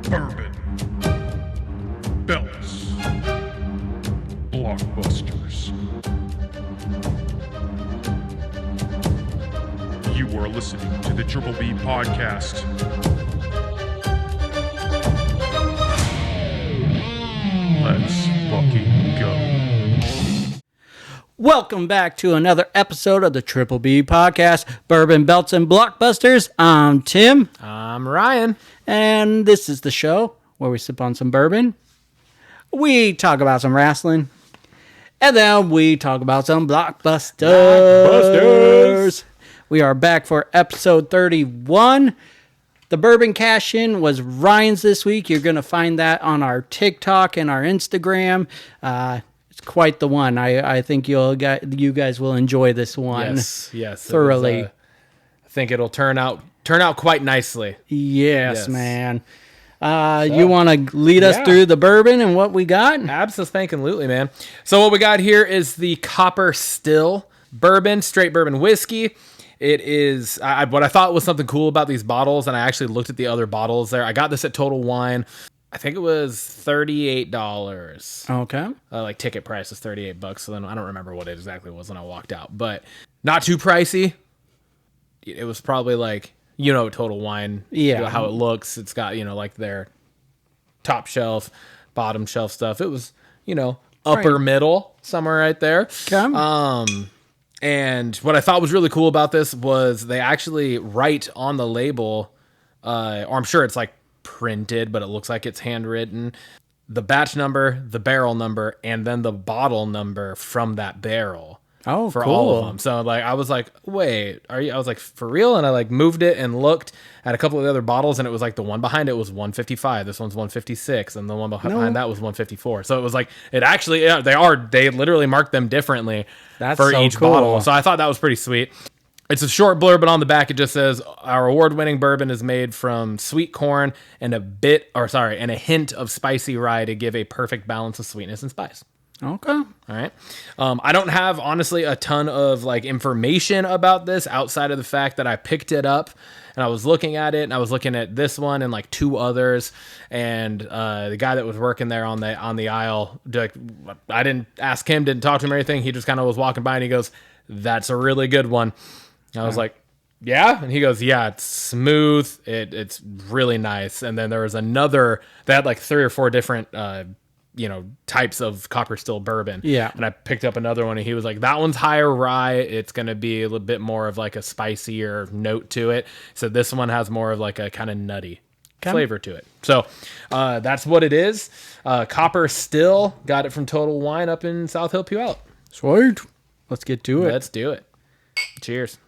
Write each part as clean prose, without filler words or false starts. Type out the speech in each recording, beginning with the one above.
Bourbon, Belts, Blockbusters. You are listening to the Triple B Podcast. Let's fucking go. Welcome back to another episode of the Triple B Podcast, Bourbon, Belts, and Blockbusters. I'm Tim. I'm Ryan. And this is the show where we sip on some bourbon, we talk about some wrestling, and then we talk about some blockbusters. We are back for episode 31. The bourbon cash-in was Ryan's this week. You're going to find that on our TikTok and our Instagram. It's quite the one. I think you guys will enjoy this one. Yes, thoroughly. I think it'll turn out quite nicely. Yes. Man. You want to lead us through the bourbon and what we got? Absolutely, man. So what we got here is the Copper Still bourbon, straight bourbon whiskey. It is what I thought was something cool about these bottles, and I actually looked at the other bottles there. I got this at Total Wine. I think it was $38. Okay. Like ticket price was $38. So then I don't remember what it exactly was when I walked out, but not too pricey. It was probably like, Total Wine, how it looks. It's got, like their top shelf, bottom shelf stuff. It was, upper middle, somewhere right there. Okay. And what I thought was really cool about this was they actually write on the label, or I'm sure it's like printed, but it looks like it's handwritten, the batch number, the barrel number, and then the bottle number from that barrel. Oh, for cool. all of them. So I was like, wait, are you? I was like, for real? And I moved it and looked at a couple of the other bottles, and it was like the one behind it was 155. This one's 156, and the one behind that was 154. So it was like, it actually, they literally marked them differently for each bottle. So I thought that was pretty sweet. It's a short blurb, but on the back it just says, our award-winning bourbon is made from sweet corn and a hint of spicy rye to give a perfect balance of sweetness and spice. Okay. All right. I don't have, honestly, a ton of information about this outside of the fact that I picked it up and I was looking at it, and I was looking at this one and two others, and the guy that was working there on the aisle, I didn't ask him, didn't talk to him or anything. He just kind of was walking by and he goes, "That's a really good one." I was like, "Yeah?" And he goes, "Yeah, it's smooth. It's really nice." And then there was another, they had 3 or 4 different types of Copper Still bourbon. Yeah. And I picked up another one, and he was like, that one's higher rye. It's going to be a little bit more of a spicier note to it. So this one has more of a kind of nutty flavor to it. So that's what it is. Copper Still, got it from Total Wine up in South Hill, Puyallup. Sweet. Let's get to it. Let's do it. Cheers.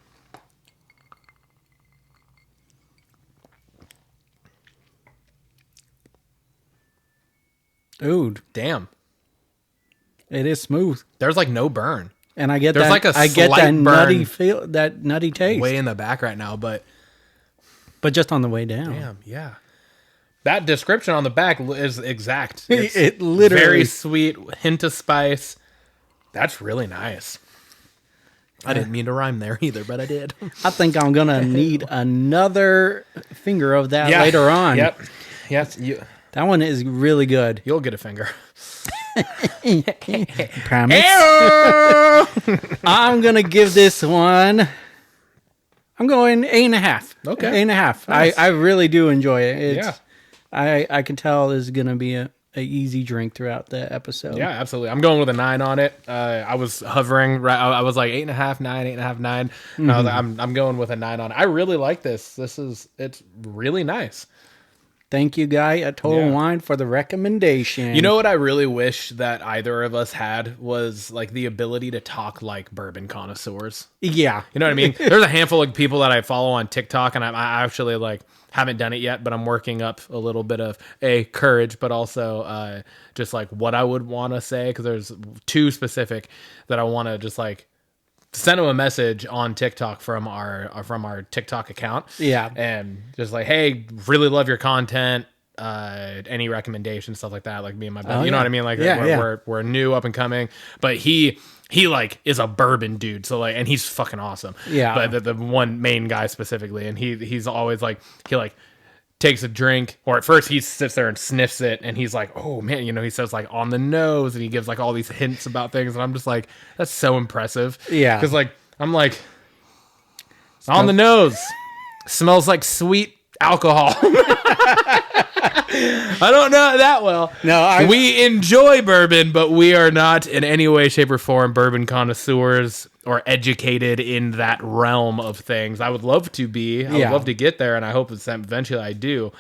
Dude, damn, it is smooth. There's no burn, and I get there's that. I get that nutty feel, that nutty taste way in the back right now, but just on the way down. Damn, yeah. That description on the back is exact. It literally very sweet, hint of spice. That's really nice. I didn't mean to rhyme there either, but I did. I think I'm gonna need another finger of that later on. Yep. Yes. That one is really good. You'll get a finger. Promise. I'm going to give this one, I'm going 8.5. Okay. 8.5. Nice. I really do enjoy it. Yeah. I can tell this is going to be a easy drink throughout the episode. Yeah, absolutely. I'm going with a 9 on it. I was hovering, right? I was like 8.5, 9, 8.5, 9. Mm-hmm. No, I'm going with a 9 on it. I really like this. It's really nice. Thank you, guy at Total Wine, for the recommendation. You know what I really wish that either of us had was the ability to talk like bourbon connoisseurs. Yeah. You know what I mean? There's a handful of people that I follow on TikTok, and I actually haven't done it yet, but I'm working up a little bit of courage, but also just what I would want to say, because there's 2 specific that I want to just send them a message on TikTok from our TikTok account. Yeah. And just hey, really love your content. Any recommendations, stuff like that, me and my buddy, you know what I mean? We're new, up and coming, but he is a bourbon dude. So and he's fucking awesome. Yeah. But the one main guy specifically, and he's always he takes a drink, or at first he sits there and sniffs it, and he's like, oh man, he says like on the nose, and he gives like all these hints about things, and I'm just like, that's so impressive. Yeah. Because like, I'm like, on the nose, smells like sweet alcohol. I don't know that well. No, we enjoy bourbon, but we are not in any way, shape, or form bourbon connoisseurs or educated in that realm of things. I would love to be. I would love to get there, and I hope eventually I do.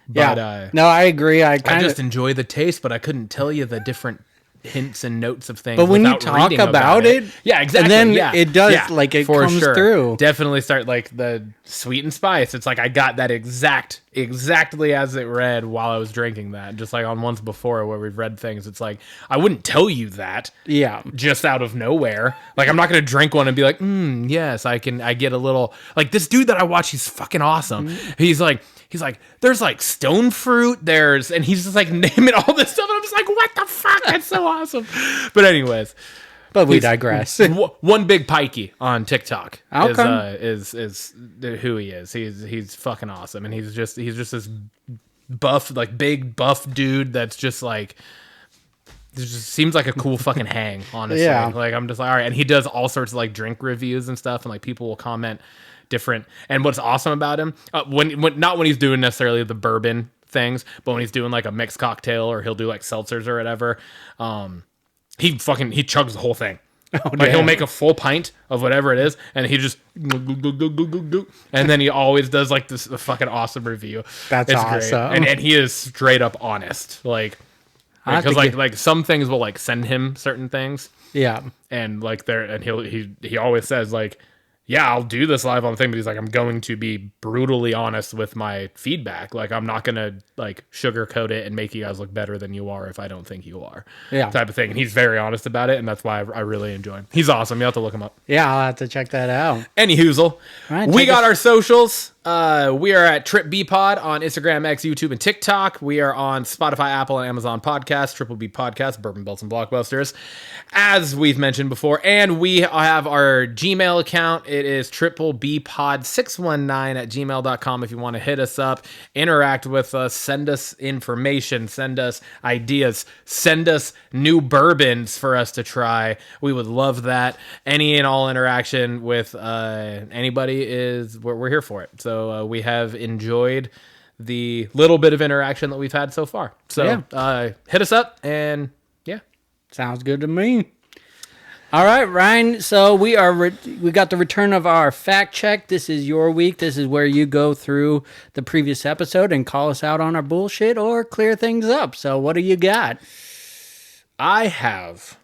But no, I agree. I just enjoy the taste, but I couldn't tell you the different hints and notes of things. But when you talk about it, yeah, exactly. And then it does, like it comes through. Definitely start like the sweet and spice. It's like I got that exactly as it read while I was drinking that. Just like on ones before where we've read things, it's like I wouldn't tell you that. Yeah, just out of nowhere. Like I'm not gonna drink one and be like, yes, I get a little like this dude that I watch. He's fucking awesome. He's like, there's like stone fruit, and he's just like naming all this stuff, and I'm just like, what the fuck? That's so awesome. But anyways, we digress. One big pikey on TikTok is who he is. He's fucking awesome, and he's just this buff, like big buff dude that's just like. It just seems like a cool fucking hang, honestly. Yeah. Like I'm just like, all right, and he does all sorts of like drink reviews and stuff, and like people will comment different. And what's awesome about him, when not when he's doing necessarily the bourbon things, but when he's doing like a mixed cocktail or he'll do like seltzers or whatever, he chugs the whole thing. Like he'll make a full pint of whatever it is, and he just and then he always does like this fucking awesome review. It's awesome. Great. And he is straight up honest, like because like some things will like send him certain things. Yeah, and like he always says like, yeah, I'll do this live on the thing, but he's like, I'm going to be brutally honest with my feedback. Like, I'm not going to like sugarcoat it and make you guys look better than you are if I don't think you are. Yeah. Type of thing. And he's very honest about it, and that's why I really enjoy him. He's awesome. You have to look him up. Yeah, I'll have to check that out. Any hoozle. Right, we got our socials. We are at Trip B Pod on Instagram, X, YouTube, and TikTok. We are on Spotify, Apple, and Amazon Podcasts, Triple B Podcast, Bourbon, Belts, and Blockbusters, as we've mentioned before. And we have our Gmail account. It is triplebpod619@gmail.com if you want to hit us up, interact with us, send us information, send us ideas, send us new bourbons for us to try. We would love that. Any and all interaction with anybody is we're here for it. So we have enjoyed the little bit of interaction that we've had so far. So hit us up, and sounds good to me. All right, Ryan. So we got the return of our fact check. This is your week. This is where you go through the previous episode and call us out on our bullshit or clear things up. So what do you got? I have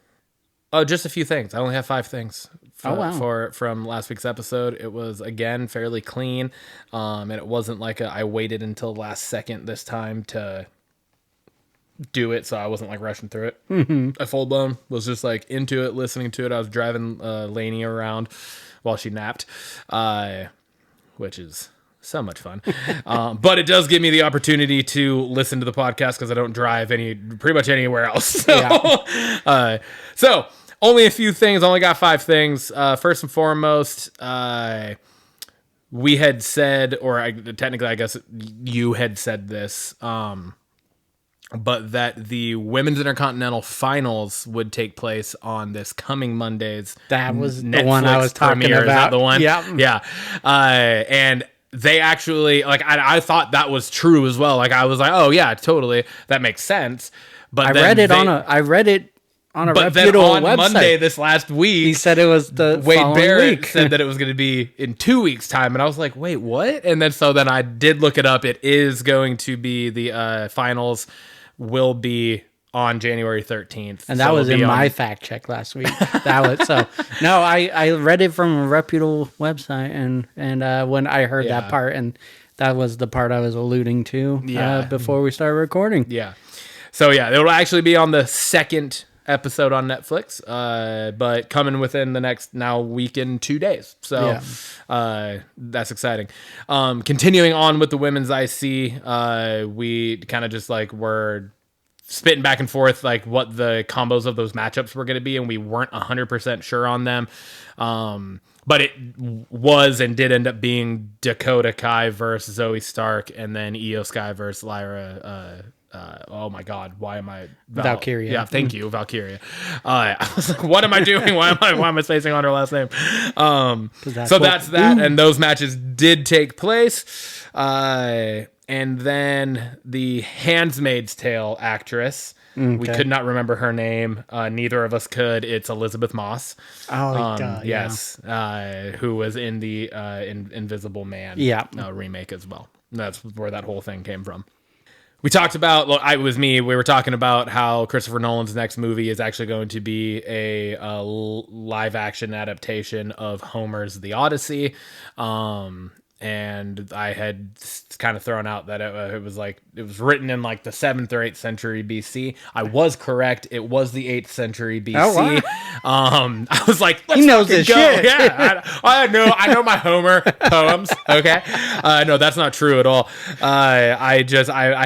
just a few things. I only have 5 things. From last week's episode. It was again fairly clean, and it wasn't like I waited until last second this time to do it, so I wasn't like rushing through it. I full blown was just like into it, listening to it. I was driving Lainey around while she napped, which is so much fun. But it does give me the opportunity to listen to the podcast because I don't drive pretty much anywhere else. So only a few things. Only got 5 things. First and foremost, we had said, or technically, I guess you had said this, but that the Women's Intercontinental Finals would take place on this coming Monday's. That was Netflix the one I was talking premiere. about. Is that the one? Yeah. And they actually, like, I thought that was true as well. Like, I was like, oh yeah, totally, that makes sense. But I read it on a reputable on website. Monday this last week, he said it was the Wade Barrett week. said that it was going to be in 2 weeks' time, and I was like, wait, what? And then I did look it up. It is going to be the finals will be on January 13th, and that was in my fact check last week. No, I read it from a reputable website, and when I heard that part, and that was the part I was alluding to before we started recording. Yeah. So it'll actually be on the second episode on Netflix, but coming within the next week and 2 days. So that's exciting. Continuing on with the women's IC, we kind of just like were spitting back and forth like what the combos of those matchups were going to be, and we weren't 100% sure on them. But it was and did end up being Dakota Kai versus Zoe Stark, and then Io Sky versus Lyra. Oh my God, why am I Valkyria? Yeah, thank you, Valkyria. I was like, what am I doing? Why am I spacing on her last name? That's that, and those matches did take place. And then the Handmaid's Tale actress. Okay. We could not remember her name. Neither of us could. It's Elizabeth Moss. Oh, God, yes. Who was in the Invisible Man remake as well. That's where that whole thing came from. We talked about, we were talking about how Christopher Nolan's next movie is actually going to be a live action adaptation of Homer's The Odyssey. And I had kind of thrown out that it was written in like the 7th or 8th century BC. I was correct. It was the 8th century BC. Oh, wow. I was like, let's knows this go. Shit. Yeah, I know my Homer poems. Okay. No, that's not true at all. I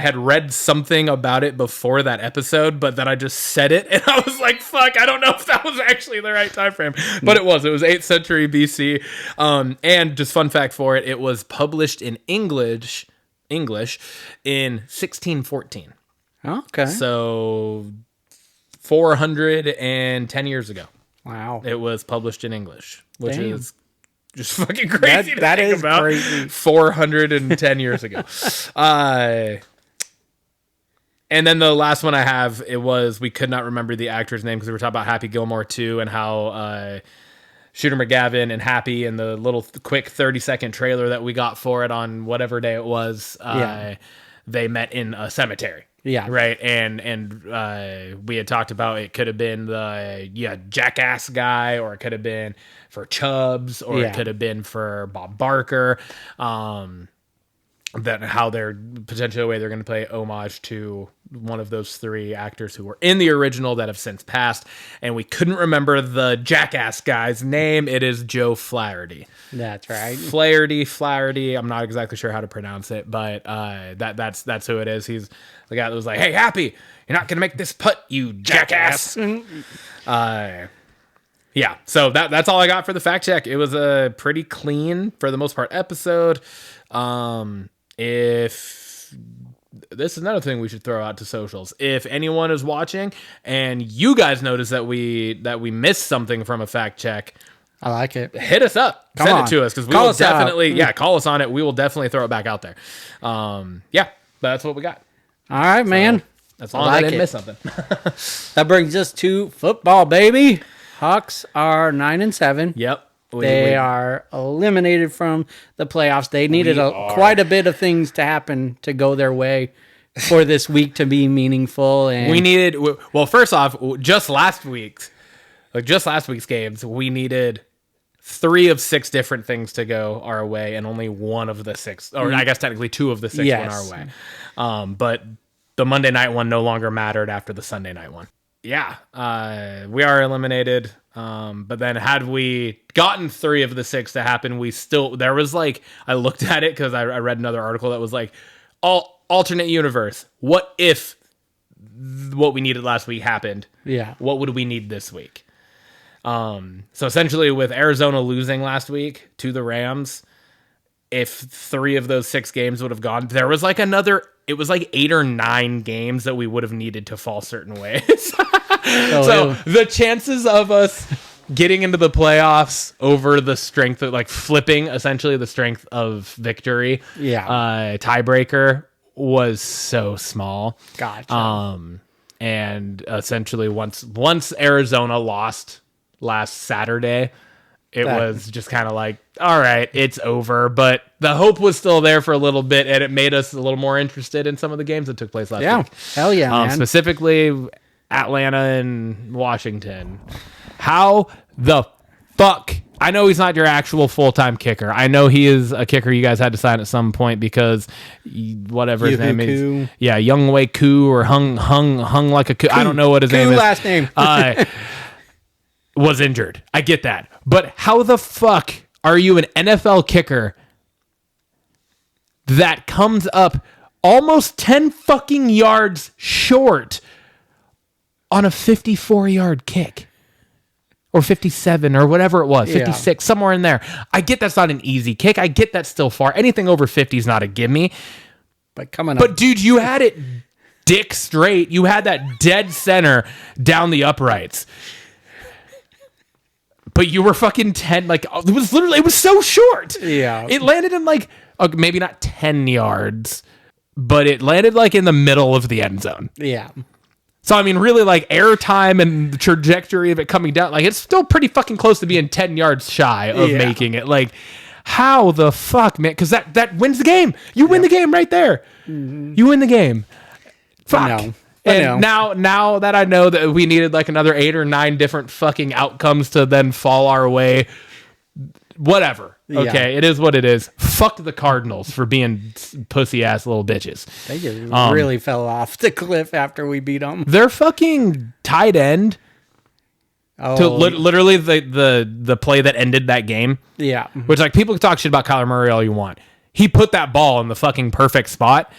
had read something about it before that episode, but then I just said it and I was like, fuck, I don't know if that was actually the right time frame, but it was 8th century BC. And just fun fact for it, it was published in English in 1614. Okay. So 410 years ago. Wow. It was published in English, which is just fucking crazy. That is about. crazy. 410 years ago. And then the last one I have, we could not remember the actor's name because we were talking about Happy Gilmore 2 and how Shooter McGavin and Happy and the little quick 30-second trailer that we got for it on whatever day it was, they met in a cemetery. Yeah. Right. And we had talked about it could have been the Jackass guy, or it could have been for Chubbs, or it could have been for Bob Barker. That how they're potentially a way they're going to play homage to one of those 3 actors who were in the original that have since passed, and we couldn't remember the Jackass guy's name. It is Joe Flaherty. That's right. Flaherty. I'm not exactly sure how to pronounce it, but that's who it is. He's the guy that was like, "Hey, Happy, you're not going to make this putt, you jackass." Yeah, so that's all I got for the fact check. It was a pretty clean, for the most part, episode. If this is another thing we should throw out to socials. If anyone is watching and you guys notice that we missed something from a fact check, I like it. Hit us up. Send it to us because we will definitely call us on it. We will definitely throw it back out there. But that's what we got. All right, man. As long as I didn't miss something. That brings us to football, baby. Hawks are 9-7. Yep. They are eliminated from the playoffs. They needed quite a bit of things to happen to go their way for this week to be meaningful. And we needed, first off, just last week's games, we needed 3 of 6 different things to go our way, and only 1 of the 6, or I guess technically 2 of the 6 went our way. But the Monday night one no longer mattered after the Sunday night one. Yeah, we are eliminated. But then had we gotten 3 of the 6 to happen, there was like, I looked at it because I read another article that was like, alternate universe. What if what we needed last week happened? Yeah. What would we need this week? So essentially with Arizona losing last week to the Rams, if 3 of those 6 games would have gone, there was like it was like 8 or 9 games that we would have needed to fall certain ways. So the chances of us getting into the playoffs over the strength of, like, flipping essentially the strength of victory, tiebreaker, was so small. Gotcha. And essentially once Arizona lost last Saturday, it was just kind of like, all right, it's over. But the hope was still there for a little bit, and it made us a little more interested in some of the games that took place last week. Hell yeah, man. Specifically Atlanta and Washington. How the fuck? I know he's not your actual full-time kicker. I know he is a kicker you guys had to sign at some point because whatever his name is. Yeah, Young Wei Koo or hung like a Koo. I don't know what his name is. Last name. Was injured. I get that. But how the fuck are you an NFL kicker that comes up almost 10 fucking yards short on a 54-yard kick. Or 57 or whatever it was, 56, somewhere in there. I get that's not an easy kick. I get that's still far. Anything over 50 is not a gimme. But coming up. But dude, you had it dick straight. You had that dead center down the uprights. But you were fucking 10, like, it was so short. Yeah. It landed in like, maybe not 10 yards, but it landed like in the middle of the end zone. Yeah. So, I mean, really, like, air time and the trajectory of it coming down, like, it's still pretty fucking close to being 10 yards shy of making it. Like, how the fuck, man? Because that wins the game. You win the game right there. Mm-hmm. You win the game. Fuck. And now that I know that we needed, like, another 8 or 9 different fucking outcomes to then fall our way, whatever. Okay, it is what it is. Fuck the Cardinals for being pussy-ass little bitches. They just really fell off the cliff after we beat them. Their fucking tight end, literally the play that ended that game. Yeah. Which, like, people can talk shit about Kyler Murray all you want. He put that ball in the fucking perfect spot.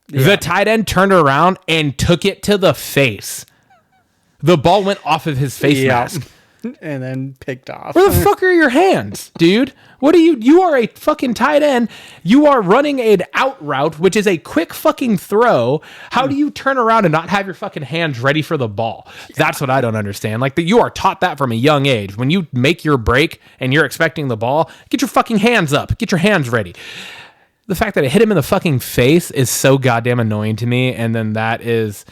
Yeah. The tight end turned around and took it to the face. The ball went off of his face mask. And then picked off. Where the fuck are your hands, dude? What are you are a fucking tight end. You are running an out route, which is a quick fucking throw. How do you turn around and not have your fucking hands ready for the ball? That's what I don't understand. Like, you are taught that from a young age. When you make your break and you're expecting the ball, get your fucking hands up. Get your hands ready. The fact that it hit him in the fucking face is so goddamn annoying to me. And then that is...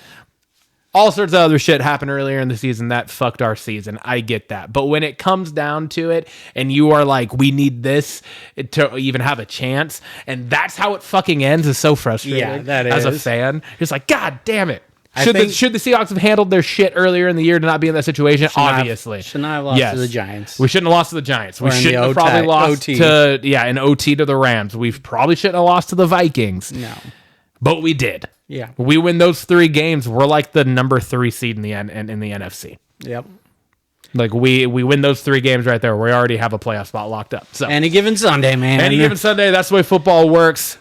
all sorts of other shit happened earlier in the season that fucked our season. I get that. But when it comes down to it and you are like, we need this to even have a chance, and that's how it fucking ends, is so frustrating. Yeah, that is. As a fan, it's like, God damn it. Should the Seahawks have handled their shit earlier in the year to not be in that situation? Obviously. Should not have lost to the Giants. We shouldn't have lost to the Giants. We shouldn't have probably lost in OT to the Rams. We probably shouldn't have lost to the Vikings. No. But we did. Yeah. We win those 3 games. We're like the number 3 seed in the NFC. Yep. Like, we win those 3 games right there. We already have a playoff spot locked up. So any given Sunday, man. Any given Sunday, that's the way football works.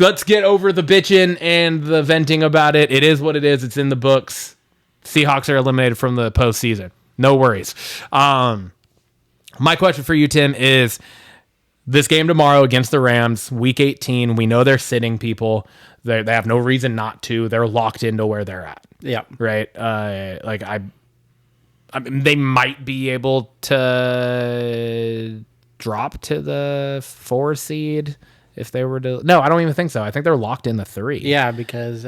Let's get over the bitching and the venting about it. It is what it is. It's in the books. Seahawks are eliminated from the postseason. No worries. My question for you, Tim, is this game tomorrow against the Rams, Week 18. We know they're sitting people. They have no reason not to. They're locked into where they're at. Yeah. Right. I mean, they might be able to drop to the 4 seed if they were to. No, I don't even think so. I think they're locked in the 3. Yeah, because.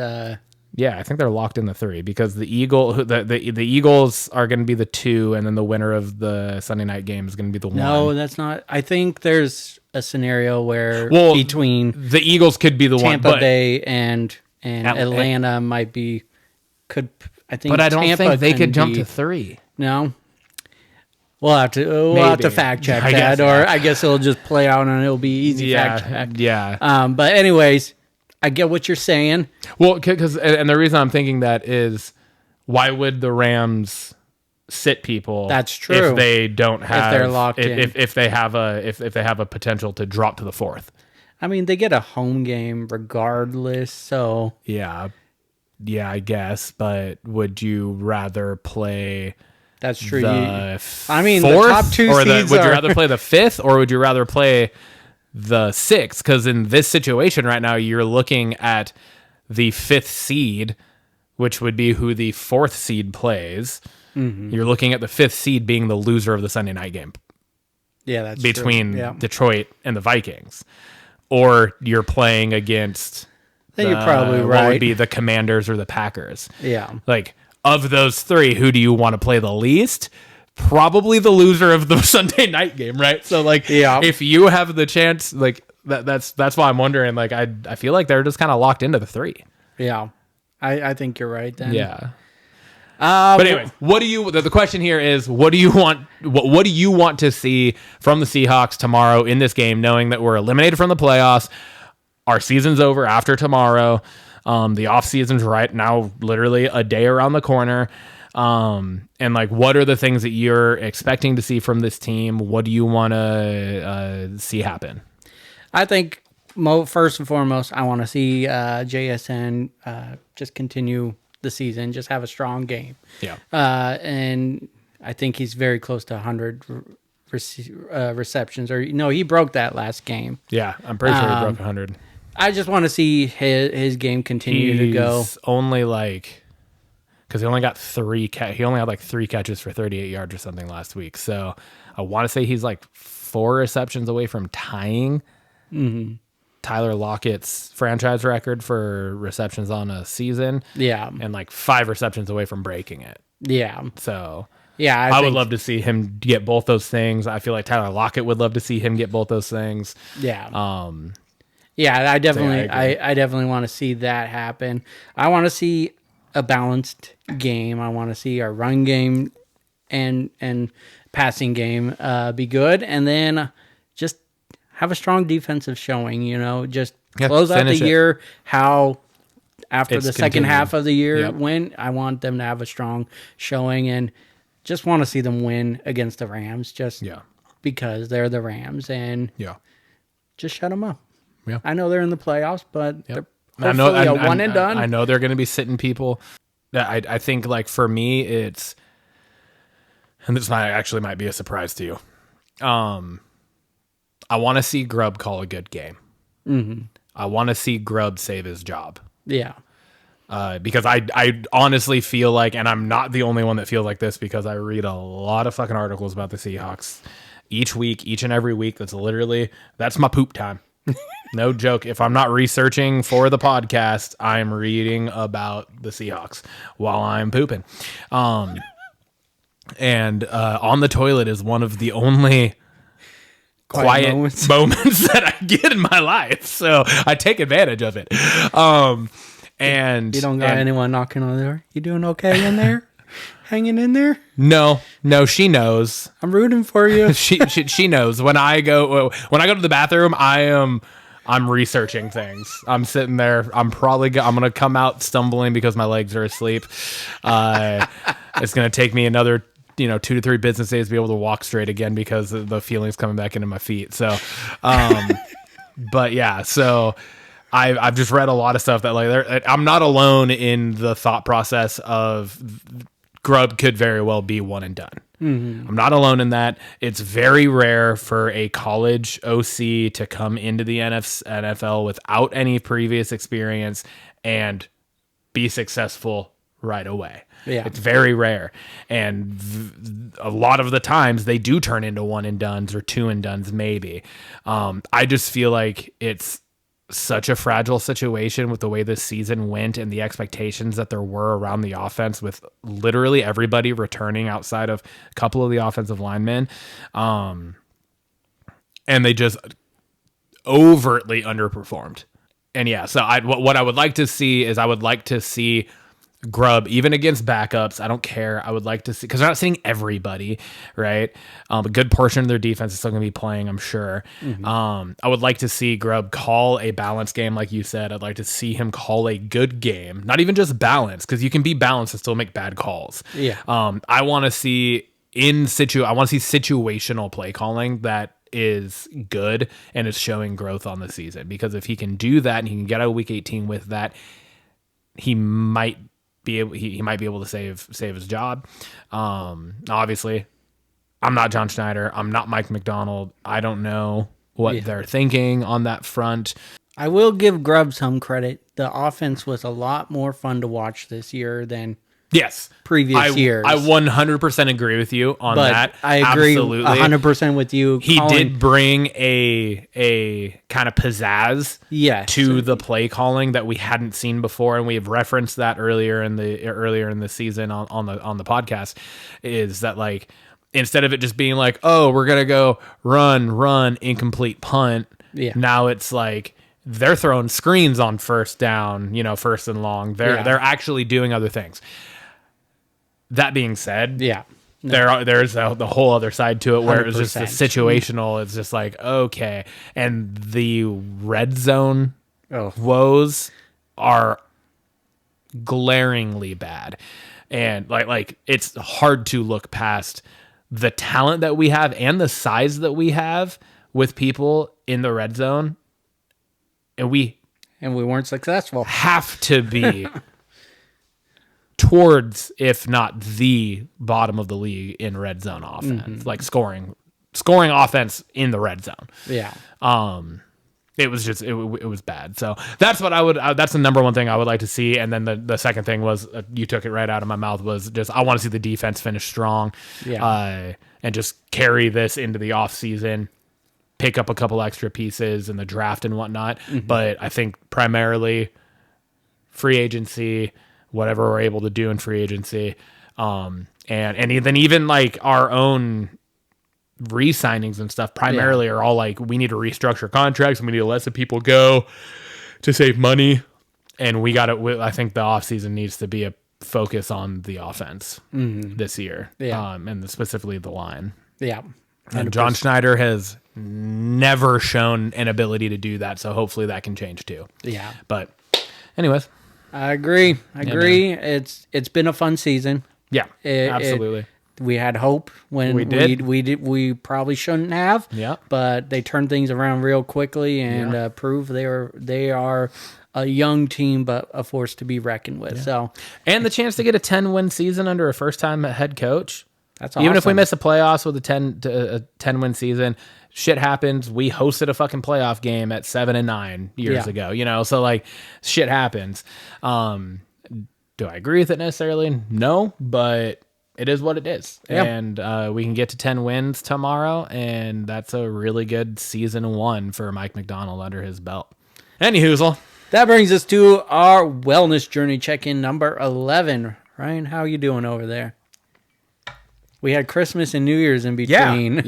Yeah, I think they're locked in the 3 because the Eagles are going to be the 2, and then the winner of the Sunday night game is going to be the 1. No, that's not. I think there's a scenario where between the Eagles could be the Tampa one, Bay and Atlanta might be I think. But I don't Tampa think they could jump to 3. No. We'll have to fact check that, I guess it'll just play out and it'll be easy fact check. Yeah. But anyways, I get what you're saying. Well, because the reason I'm thinking that is, why would the Rams sit people? That's true. If they don't have, if they're locked in, if they have a potential to drop to the 4th. I mean, they get a home game regardless. So yeah, I guess. But would you rather play? That's true. The top 2 seeds. Would you rather play the 5th, or would you rather play the 6th? Because in this situation right now, you're looking at the 5th seed, which would be who the 4th seed plays. Mm-hmm. You're looking at the 5th seed being the loser of the Sunday night game. Yeah, that's between true. Yeah. Detroit and the Vikings, or you're playing against. Then you're probably right. What would be the Commanders or the Packers? Yeah, like. Of those 3, who do you want to play the least? Probably the loser of the Sunday night game, right? So, like, if you have the chance, like, that's why I'm wondering. Like, I feel like they're just kind of locked into the 3. Yeah, I think you're right then. Yeah. But anyway, what do you? The question here is, what do you want? What do you want to see from the Seahawks tomorrow in this game, knowing that we're eliminated from the playoffs? Our season's over after tomorrow. The off season's right now, literally a day around the corner. And like, what are the things that you're expecting to see from this team? What do you want to see happen? I think first and foremost, I want to see JSN just continue the season. Just have a strong game. Yeah. And I think he's very close to 100 receptions. Or no, he broke that last game. Yeah, I'm pretty sure he broke 100. I just want to see his game continue to go. He's only like, because he only got he only had like 3 catches for 38 yards or something last week. So I want to say he's like 4 receptions away from tying Tyler Lockett's franchise record for receptions on a season. Yeah. And like 5 receptions away from breaking it. Yeah. So yeah, I would love to see him get both those things. I feel like Tyler Lockett would love to see him get both those things. Yeah. Yeah, I definitely want to see that happen. I want to see a balanced game. I want to see our run game and passing game be good, and then just have a strong defensive showing. Just close out the year how after the second half of the year went. I want them to have a strong showing, and just want to see them win against the Rams. Just because they're the Rams, and just shut them up. Yeah. I know they're in the playoffs, but they're hopefully a one and done. I know they're going to be sitting people. I think, like, for me, it's, and this might be a surprise to you. I want to see Grubb call a good game. Mm-hmm. I want to see Grubb save his job. Yeah. Because I honestly feel like, and I'm not the only one that feels like this, because I read a lot of fucking articles about the Seahawks each and every week. That's my poop time. No joke. If I'm not researching for the podcast, I'm reading about the Seahawks while I'm pooping. And on the toilet is one of the only quiet moments that I get in my life. So I take advantage of it. And you don't got anyone knocking on the door? You doing okay in there? Hanging in there? No, she knows. I'm rooting for you. she knows. When I go to the bathroom, I'm researching things. I'm sitting there. I'm gonna come out stumbling because my legs are asleep. It's gonna take me another 2 to 3 business days to be able to walk straight again because of the feelings coming back into my feet. So, but yeah, so. I've just read a lot of stuff that, like, I'm not alone in the thought process of Grubb could very well be one and done. Mm-hmm. I'm not alone in that. It's very rare for a college OC to come into the NFL without any previous experience and be successful right away. Yeah. It's very rare. And a lot of the times they do turn into one and dones or two and dones maybe. I just feel like it's such a fragile situation with the way this season went and the expectations that there were around the offense, with literally everybody returning outside of a couple of the offensive linemen. And they just overtly underperformed. And yeah, so what I would like to see is Grubb, even against backups. I don't care. I would like to see, because they're not seeing everybody, right? A good portion of their defense is still going to be playing, I'm sure. Mm-hmm. I would like to see Grubb call a balanced game, like you said. I'd like to see him call a good game, not even just balanced, because you can be balanced and still make bad calls. Yeah. I want to see situational play calling that is good and is showing growth on the season. Because if he can do that and he can get out of week 18 with that, he might be able to save his job. Obviously, I'm not John Schneider. I'm not Mike McDonald. I don't know what they're thinking on that front. I will give Grubb some credit. The offense was a lot more fun to watch this year than previous years. I 100% agree with you on that. I agree 100% with you. He did bring a kind of pizzazz to the play calling that we hadn't seen before, and we have referenced that earlier in the season on the podcast. Is that, like, instead of it just being like, oh, we're gonna go run, incomplete punt. Yeah. Now it's like they're throwing screens on first down, first and long. They're actually doing other things. That being said, there's the whole other side to it where it was just the situational. It's just like, okay. And the red zone woes are glaringly bad. And like it's hard to look past the talent that we have and the size that we have with people in the red zone. And we weren't successful. Have to be towards, if not the bottom of the league in red zone offense, like scoring offense in the red zone. Yeah. It was just it was bad. So that's what I would. That's the number one thing I would like to see. And then the second thing was you took it right out of my mouth, was just I want to see the defense finish strong, and just carry this into the off season, pick up a couple extra pieces in the draft and whatnot. But I think primarily free agency, whatever we're able to do in free agency, and then even like our own re-signings and stuff primarily are all like, we need to restructure contracts and we need to let some people go to save money, and I think the offseason needs to be a focus on the offense this year, and specifically the line. And John Schneider has never shown an ability to do that, so hopefully that can change too. But anyways, I agree. It's been a fun season. Absolutely. We had hope when we probably shouldn't have. But they turned things around real quickly and proved they are a young team, but a force to be reckoned with. So, and the chance to get a 10-win season under a first-time head coach. That's awesome. Even if we miss the playoffs with a 10-win season, shit happens. We hosted a fucking playoff game at 7-9 years ago. So like shit happens. Do I agree with it necessarily? No, but it is what it is. And we can get to 10 wins tomorrow, and that's a really good season 1 for Mike McDonald under his belt. Anyhoozle. That brings us to our wellness journey check-in number 11. Ryan, how are you doing over there? We had Christmas and New Year's in between.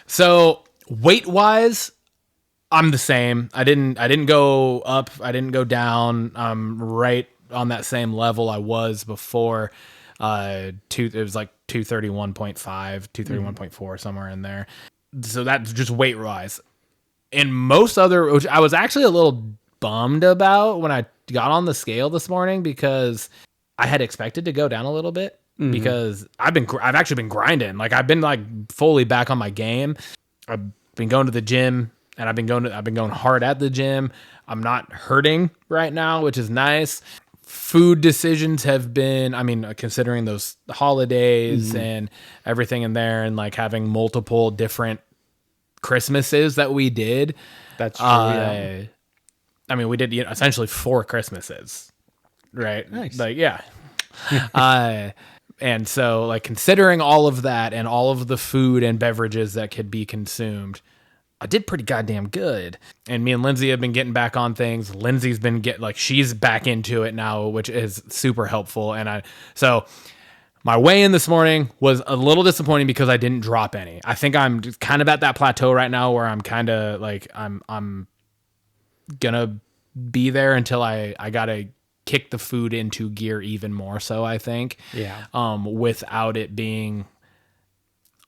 So weight-wise, I'm the same. I didn't go up. I didn't go down. I'm right on that same level I was before. It was like 231.5, 231.4, somewhere in there. So that's just weight wise. In most other, which I was actually a little bummed about when I got on the scale this morning, because I had expected to go down a little bit, because I've actually been grinding. Like I've been like fully back on my game. I've been going to the gym, and I've been going hard at the gym. I'm not hurting right now, which is nice. Food decisions have been, considering those holidays and everything in there, and like having multiple different Christmases that we did. That's true. We did essentially 4 Christmases, right? Nice. Like, and so like considering all of that and all of the food and beverages that could be consumed, I did pretty goddamn good. And me and Lindsay have been getting back on things. Lindsay's been she's back into it now, which is super helpful. And so my weigh-in this morning was a little disappointing because I didn't drop any. I think I'm just kind of at that plateau right now where I'm kind of like, I'm gonna be there until I gotta kick the food into gear even more so, I think. Without it being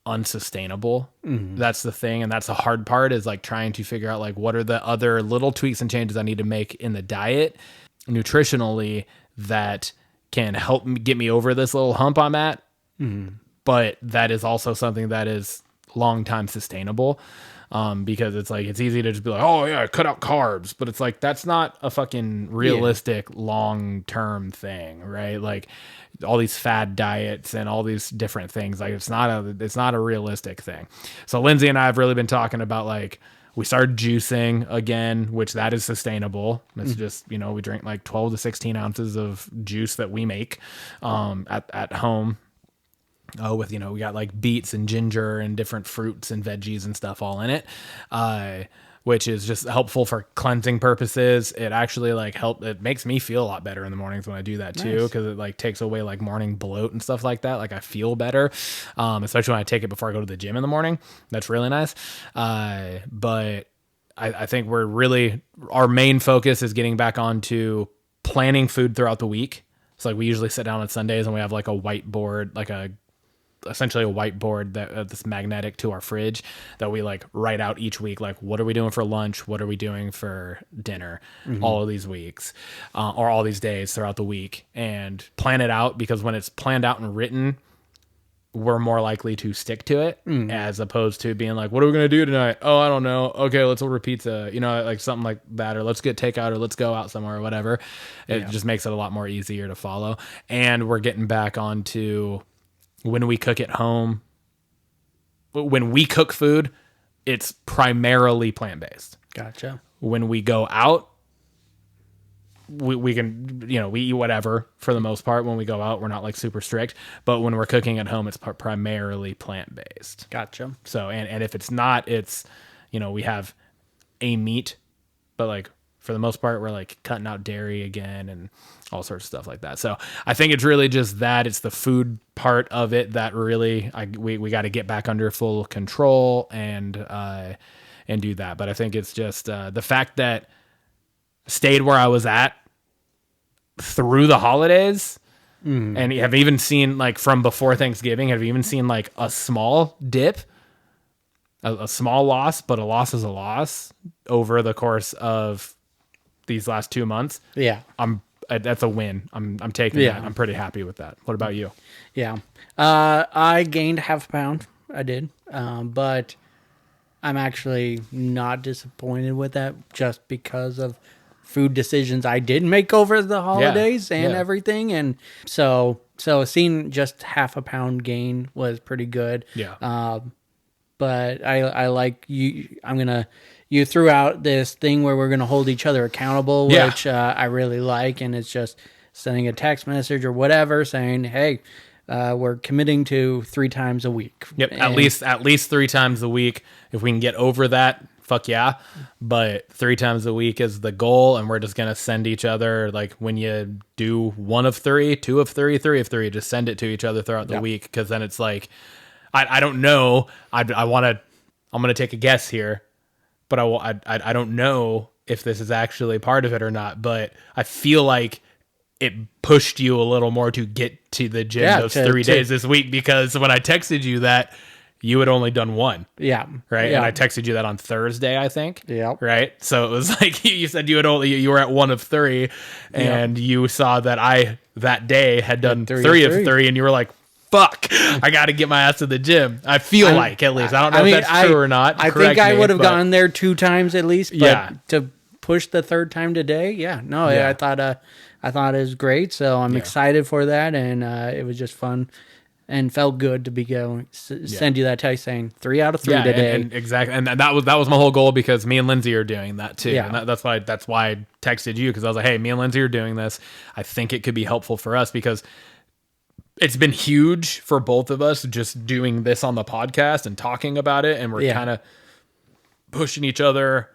unsustainable. That's the thing, and that's the hard part, is like trying to figure out like what are the other little tweaks and changes I need to make in the diet nutritionally that can help me get me over this little hump I'm at. But that is also something that is long time sustainable, because it's like it's easy to just be like, oh yeah, cut out carbs, but it's like that's not a fucking realistic long term thing, right? Like all these fad diets and all these different things, like it's not a realistic thing. So Lindsay and I have really been talking about, like, we started juicing again, which that is sustainable. It's just, we drink like 12 to 16 ounces of juice that we make at home. With, we got like beets and ginger and different fruits and veggies and stuff all in it, which is just helpful for cleansing purposes. It actually it makes me feel a lot better in the mornings when I do that too, because it like takes away like morning bloat and stuff like that. Like I feel better, especially when I take it before I go to the gym in the morning. That's really nice. But I think our main focus is getting back onto planning food throughout the week. So like we usually sit down on Sundays and we have like a whiteboard, essentially a whiteboard that's magnetic to our fridge, that we like write out each week, like what are we doing for lunch, what are we doing for dinner, all of these weeks, or all these days throughout the week, and plan it out, because when it's planned out and written, we're more likely to stick to it as opposed to being like, what are we going to do tonight? Oh, I don't know. Okay, let's order pizza, like something like that, or let's get takeout, or let's go out somewhere, or whatever. It just makes it a lot more easier to follow. And we're getting back onto when we cook at home. When we cook food, it's primarily plant-based. Gotcha. When we go out, we can, we eat whatever for the most part. When we go out, we're not like super strict, but when we're cooking at home, it's primarily plant-based. Gotcha. So, and if it's not, it's, we have a meat, but like for the most part, we're like cutting out dairy again and all sorts of stuff like that. So I think it's really just that it's the food part of it that really, we got to get back under full control and do that. But I think it's just the fact that stayed where I was at through the holidays, and have even seen like from before Thanksgiving, have even seen like a small dip, a small loss, but a loss is a loss over the course of these last 2 months. Yeah. That's a win. I'm taking that. I'm pretty happy with that. What about you? Yeah. I gained half a pound. I did. But I'm actually not disappointed with that just because of food decisions I did make over the holidays and everything. And so seeing just half a pound gain was pretty good. Yeah. But I like you. You threw out this thing where we're going to hold each other accountable, which I really like. And it's just sending a text message or whatever saying, hey, we're committing to 3 times a week. Yep. At least 3 times a week. If we can get over that, fuck yeah. But 3 times a week is the goal. And we're just going to send each other, like when you do 1 of 3, 2 of 3, 3 of 3, just send it to each other throughout the week. Cause then it's like, I don't know. I'm going to take a guess here, but I don't know if this is actually part of it or not, but I feel like it pushed you a little more to get to the gym those 3 days this week, because when I texted you that, you had only done 1. Yeah. Right. Yeah. And I texted you that on Thursday, I think. Yeah. Right. So it was like, you said you were at 1 of 3, and you saw that I that day had done 3 of 3, and you were like, fuck, I got to get my ass to the gym. I feel like, at least. I don't know if that's true or not. I think I would have gone there 2 times at least. But to push the 3rd time today, I thought it was great. So I'm excited for that, and it was just fun and felt good to be send you that text saying 3 out of 3 today. And exactly, and that was my whole goal, because me and Lindsay are doing that too. Yeah. And that's why I texted you, because I was like, hey, me and Lindsay are doing this. I think it could be helpful for us, because it's been huge for both of us just doing this on the podcast and talking about it, and we're kind of pushing each other.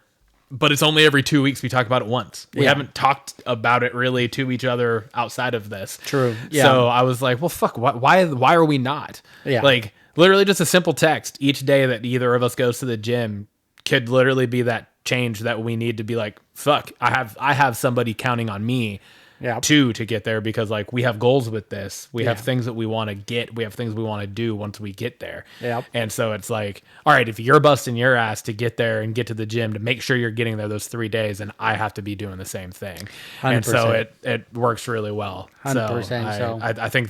But it's only every 2 weeks we talk about it once. We haven't talked about it really to each other outside of this. True. Yeah. So I was like, well, fuck, why are we not? Yeah. Like, literally just a simple text each day that either of us goes to the gym could literally be that change that we need to be like, fuck, I have somebody counting on me to get there, because like we have goals with this. We have things that we want to get. We have things we want to do once we get there. Yep. And so it's like, all right, if you're busting your ass to get there and get to the gym to make sure you're getting there those 3 days, and I have to be doing the same thing. 100%. And so it works really well. 100%. So I think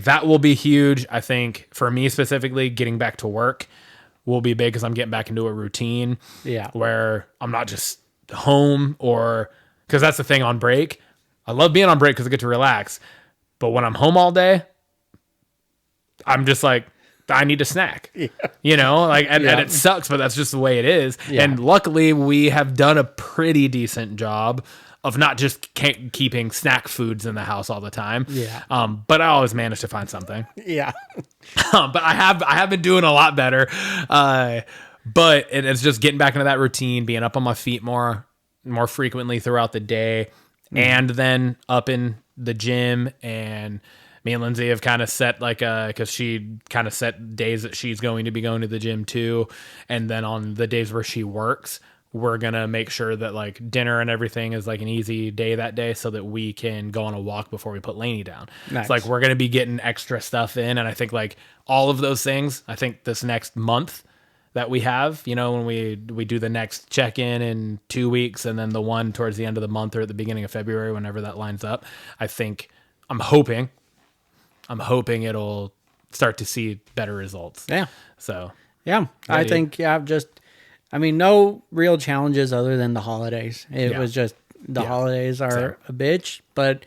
that will be huge. I think for me specifically, getting back to work will be big, because I'm getting back into a routine where I'm not just home, or because that's the thing on break. I love being on break because I get to relax. But when I'm home all day, I'm just like, I need a snack. And it sucks, but that's just the way it is. Yeah. And luckily, we have done a pretty decent job of not just keeping snack foods in the house all the time. Yeah. But I always manage to find something. Yeah. But I have been doing a lot better. But it's just getting back into that routine, being up on my feet more frequently throughout the day. And then up in the gym, and me and Lindsay have kind of set because she kind of set days that she's going to be going to the gym too. And then on the days where she works, we're going to make sure that like dinner and everything is like an easy day that day, so that we can go on a walk before we put Lainey down. Nice. It's like, we're going to be getting extra stuff in. And I think like all of those things, I think this next month that we have, when we do the next check-in in 2 weeks, and then the one towards the end of the month or at the beginning of February, whenever that lines up, I think I'm hoping it'll start to see better results. Yeah. So Yeah. I dude. think, no real challenges other than the holidays. It was just the holidays are a bitch, but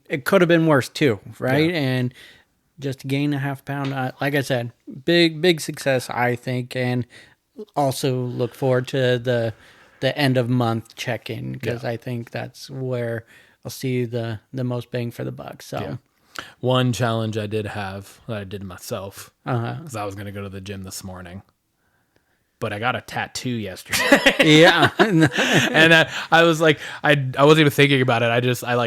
it could have been worse too, right? Yeah. And just to gain a half pound, like I said, big success, I think, and also look forward to the end of month check-in because I think that's where I'll see the most bang for the buck. So one challenge I did have that I did myself Uh-huh. because I was going to go to the gym this morning, but I got a tattoo yesterday. yeah, And I was like, I wasn't even thinking about it. I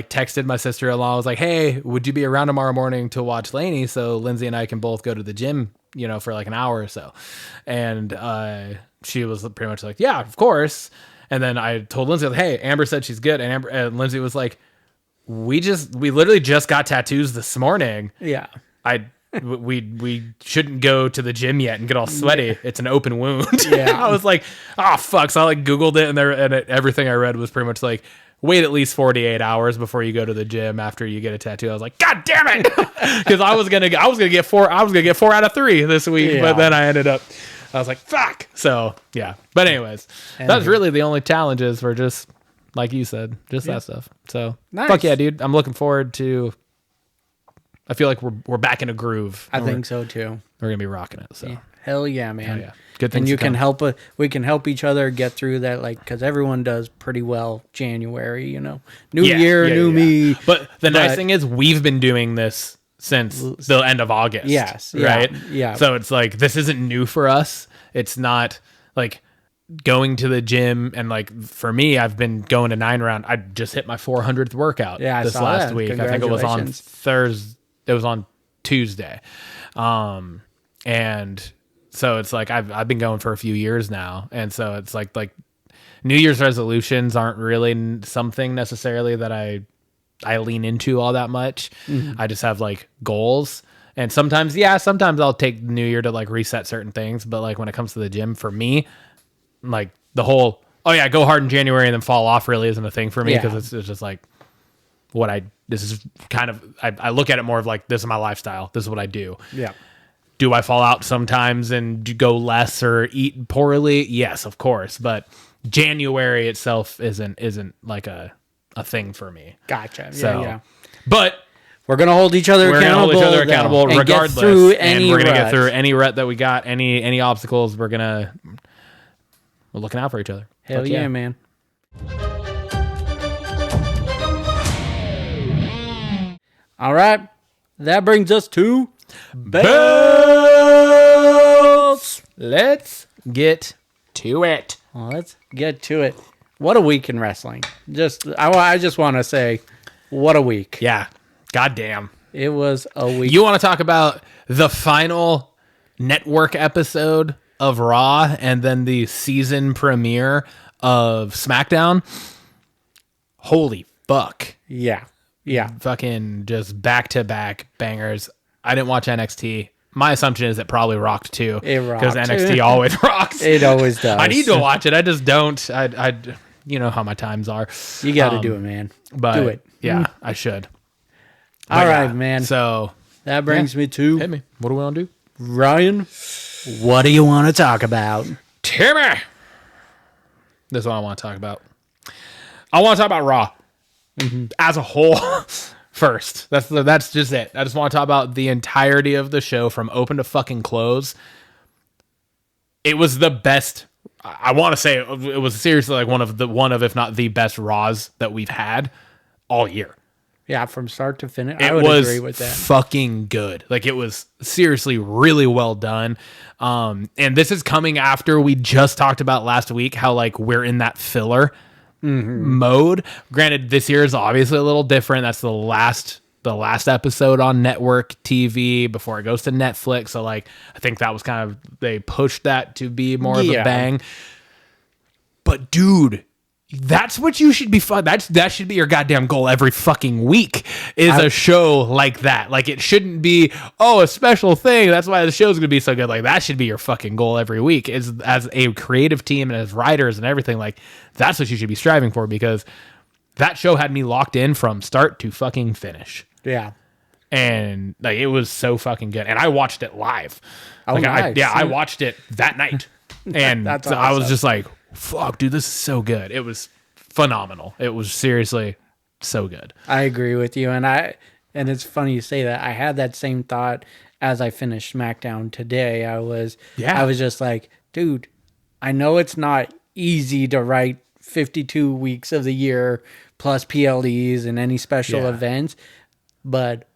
texted my sister-in-law. I was like, hey, would you be around tomorrow morning to watch Lainey so Lindsay and I can both go to the gym, for like an hour or so? And she was pretty much like, yeah, of course. And then I told Lindsay, hey, Amber said she's good. And Lindsay was like, we literally just got tattoos this morning. yeah. We shouldn't go to the gym yet and get all sweaty. It's an open wound. Yeah. I was like, oh fuck. So I Googled it and everything I read was pretty much like, wait at least 48 hours before you go to the gym after you get a tattoo. I was like, God damn it. Cause I was gonna get 4 out of 3 this week, but then I was like, fuck. So yeah. But anyways, that's really the only challenges for just like you said, just that stuff. So fuck yeah, dude. I'm looking forward to. I feel like we're back in a groove. I think so too. We're gonna be rocking it. So hell yeah, man. hell yeah, good things. And you to can come. we can help each other get through that, because everyone does pretty well January. New year, new me. But the nice thing is we've been doing this since the end of August. Yes, right. Yeah. So it's like this isn't new for us. It's not like going to the gym and for me, I've been going to 9 round. I just hit my 400th workout this last week. I think it was on Thursday. It was on Tuesday. And so it's like I've been going for a few years now. And so it's like New Year's resolutions aren't really something necessarily that I lean into all that much. I just have goals. And sometimes I'll take New Year to reset certain things. But when it comes to the gym, for me, the whole, go hard in January and then fall off really isn't a thing for me because it's just this is kind of, I look at it more of this is my lifestyle. This is what I do. Yeah. Do I fall out sometimes and go less or eat poorly? Yes, of course. But January itself isn't a thing for me. Gotcha. So, yeah. But we're going to hold each other accountable. And regardless. Get through and we're going to get through any rut that we got, any obstacles. We're looking out for each other. Hell yeah, man. All right. That brings us to belts. Let's get to it. Well, let's get to it. What a week in wrestling. I just want to say, what a week. Yeah. Goddamn. It was a week. You want to talk about the final network episode of Raw and then the season premiere of SmackDown? Holy fuck. Yeah. Yeah. Fucking just back-to-back bangers. I didn't watch NXT. My assumption is it probably rocked too. It rocked. Because NXT always rocks. It always does. I need to watch it. I just don't. I you know how my times are. You got to do it, man. But do it. Yeah, I should. All right, man. So that brings me to hit me. What do we want to do? Ryan, what do you want to talk about? Timmy. This is what I want to talk about. I want to talk about Raw as a whole first. That's just it. I just want to talk about the entirety of the show from open to fucking close. It was the best. I want to say it was seriously one of if not the best Raws that we've had all year. Yeah, from start to finish. I would agree with that. Fucking good. It was seriously really well done. And this is coming after we just talked about last week how we're in that filler mode. Granted, this year is obviously a little different. That's the last episode on network TV before it goes to Netflix. So I think that was kind of, they pushed that to be more of a bang. But dude, that's what you should be that should be your goddamn goal every fucking week is a show like that. It shouldn't be, a special thing. That's why the show's going to be so good. That should be your fucking goal every week is as a creative team and as writers and everything. That's what you should be striving for because that show had me locked in from start to fucking finish. Yeah. and like it was so fucking good. And I watched it live. Oh, like nice. I watched it that night, and That's so I was awesome. just like, "Fuck, dude, this is so good." It was phenomenal. It was seriously so good. I agree with you, and it's funny you say that. I had that same thought as I finished SmackDown today. I was just like, dude, I know it's not easy to write 52 weeks of the year plus PLEs and any special events, but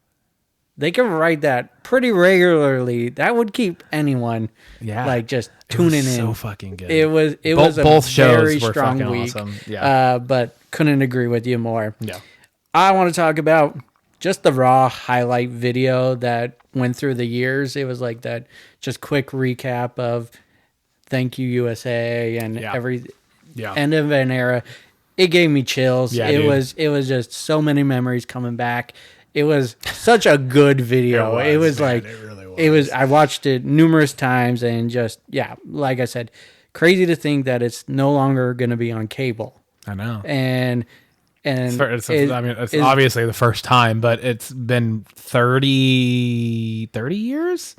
they can write that pretty regularly. That would keep anyone like just tuning in. So fucking good. It was Both a shows very were strong fucking week. awesome. Yeah. But couldn't agree with you more. Yeah. I want to talk about just the Raw highlight video that went through the years. It was like that just quick recap of Thank You USA and every end of an era. It gave me chills. Yeah, it was just so many memories coming back. It was such a good video. It was like it really was. it was. I watched it numerous times and just like I said, crazy to think that it's no longer going to be on cable. I know. And It's obviously the first time, but it's been 30 years?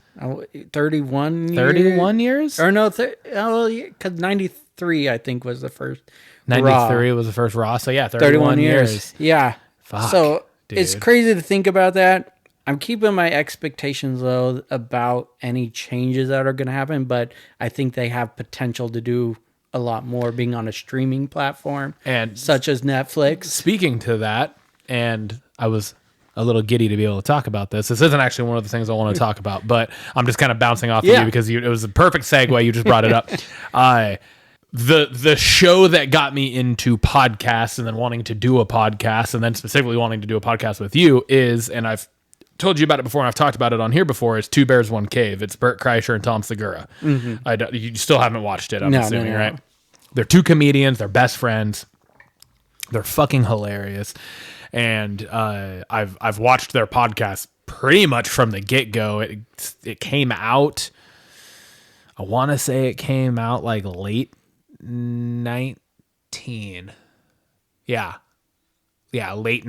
31 years? 31 years? Or no, because 93, I think, was the first 93 Raw. was the first Raw. So yeah, 31 years. Yeah. Fuck, so dude. it's crazy to think about that. I'm keeping my expectations low about any changes that are going to happen, but I think they have potential to do a lot more being on a streaming platform And such as Netflix. Speaking to that, and I was a little giddy to be able to talk about this. This isn't actually one of the things I want to talk about, but I'm just kind of bouncing off of you because it was a perfect segue. You just brought it up. The show that got me into podcasts and then wanting to do a podcast and then specifically wanting to do a podcast with you is, and I've told you about it before and I've talked about it on here before, is Two Bears, One Cave. It's Bert Kreischer and Tom Segura. Mm-hmm. You still haven't watched it, I'm assuming, right? They're two comedians. They're best friends. They're fucking hilarious. And I've watched their podcast pretty much from the get-go. It came out, I want to say it came out like late 19. Late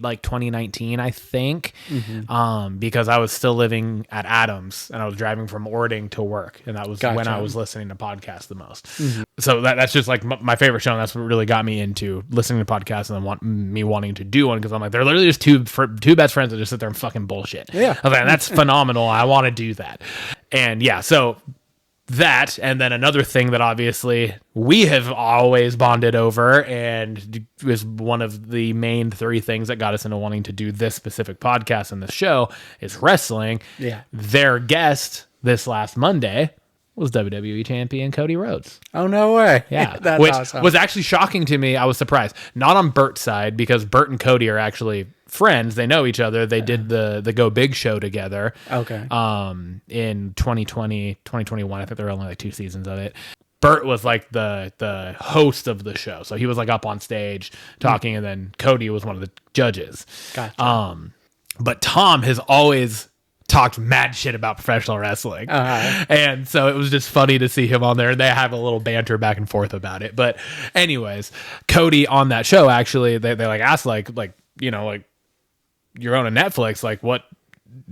like 2019, I think. Mm-hmm. Because I was still living at Adams and I was driving from Ording to work, and that was when I was listening to podcasts the most. Mm-hmm. So that's just like my favorite show, and that's what really got me into listening to podcasts and then wanting to do one, because I'm like, they're literally just two best friends that just sit there and fucking bullshit. Yeah, I was like, that's phenomenal. I want to do that. And so that, and then another thing that obviously we have always bonded over and is one of the main three things that got us into wanting to do this specific podcast and this show is wrestling. Yeah. Their guest this last Monday was WWE champion Cody Rhodes. Oh, no way. Yeah. That's which awesome. Was actually shocking to me. I was surprised. Not on Bert's side, because Bert and Cody are actually friends. They know each other. They did the Go Big show together. Okay. In 2020, 2021, I think there were only like 2 seasons of it. Bert was like the host of the show. So he was like up on stage talking, and then Cody was one of the judges. Gotcha. But Tom has always talked mad shit about professional wrestling. And so it was just funny to see him on there, and they have a little banter back and forth about it. But anyways, Cody on that show, actually, they like asked like, you know, like, you're on a Netflix, like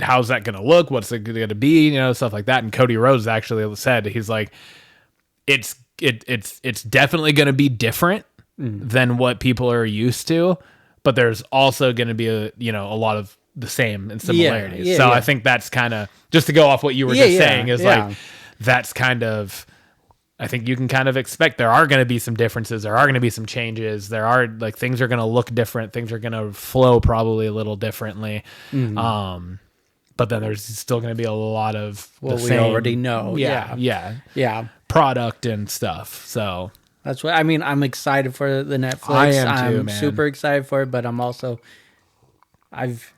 how's that going to look? What's it going to be? You know, stuff like that. And Cody Rhodes actually said, he's like, it's definitely going to be different than what people are used to, but there's also going to be a lot of the same and similarities. I think that's kind of, just to go off what you were just saying, is like, that's kind of, I think you can kind of expect there are going to be some differences. There are going to be some changes. There are, like, things are going to look different. Things are going to flow probably a little differently. Mm-hmm. But then there's still going to be a lot of what we same, already know. Yeah. Product and stuff. So that's what I mean. I'm excited for the Netflix. I am too, I'm man. super excited for it, but I've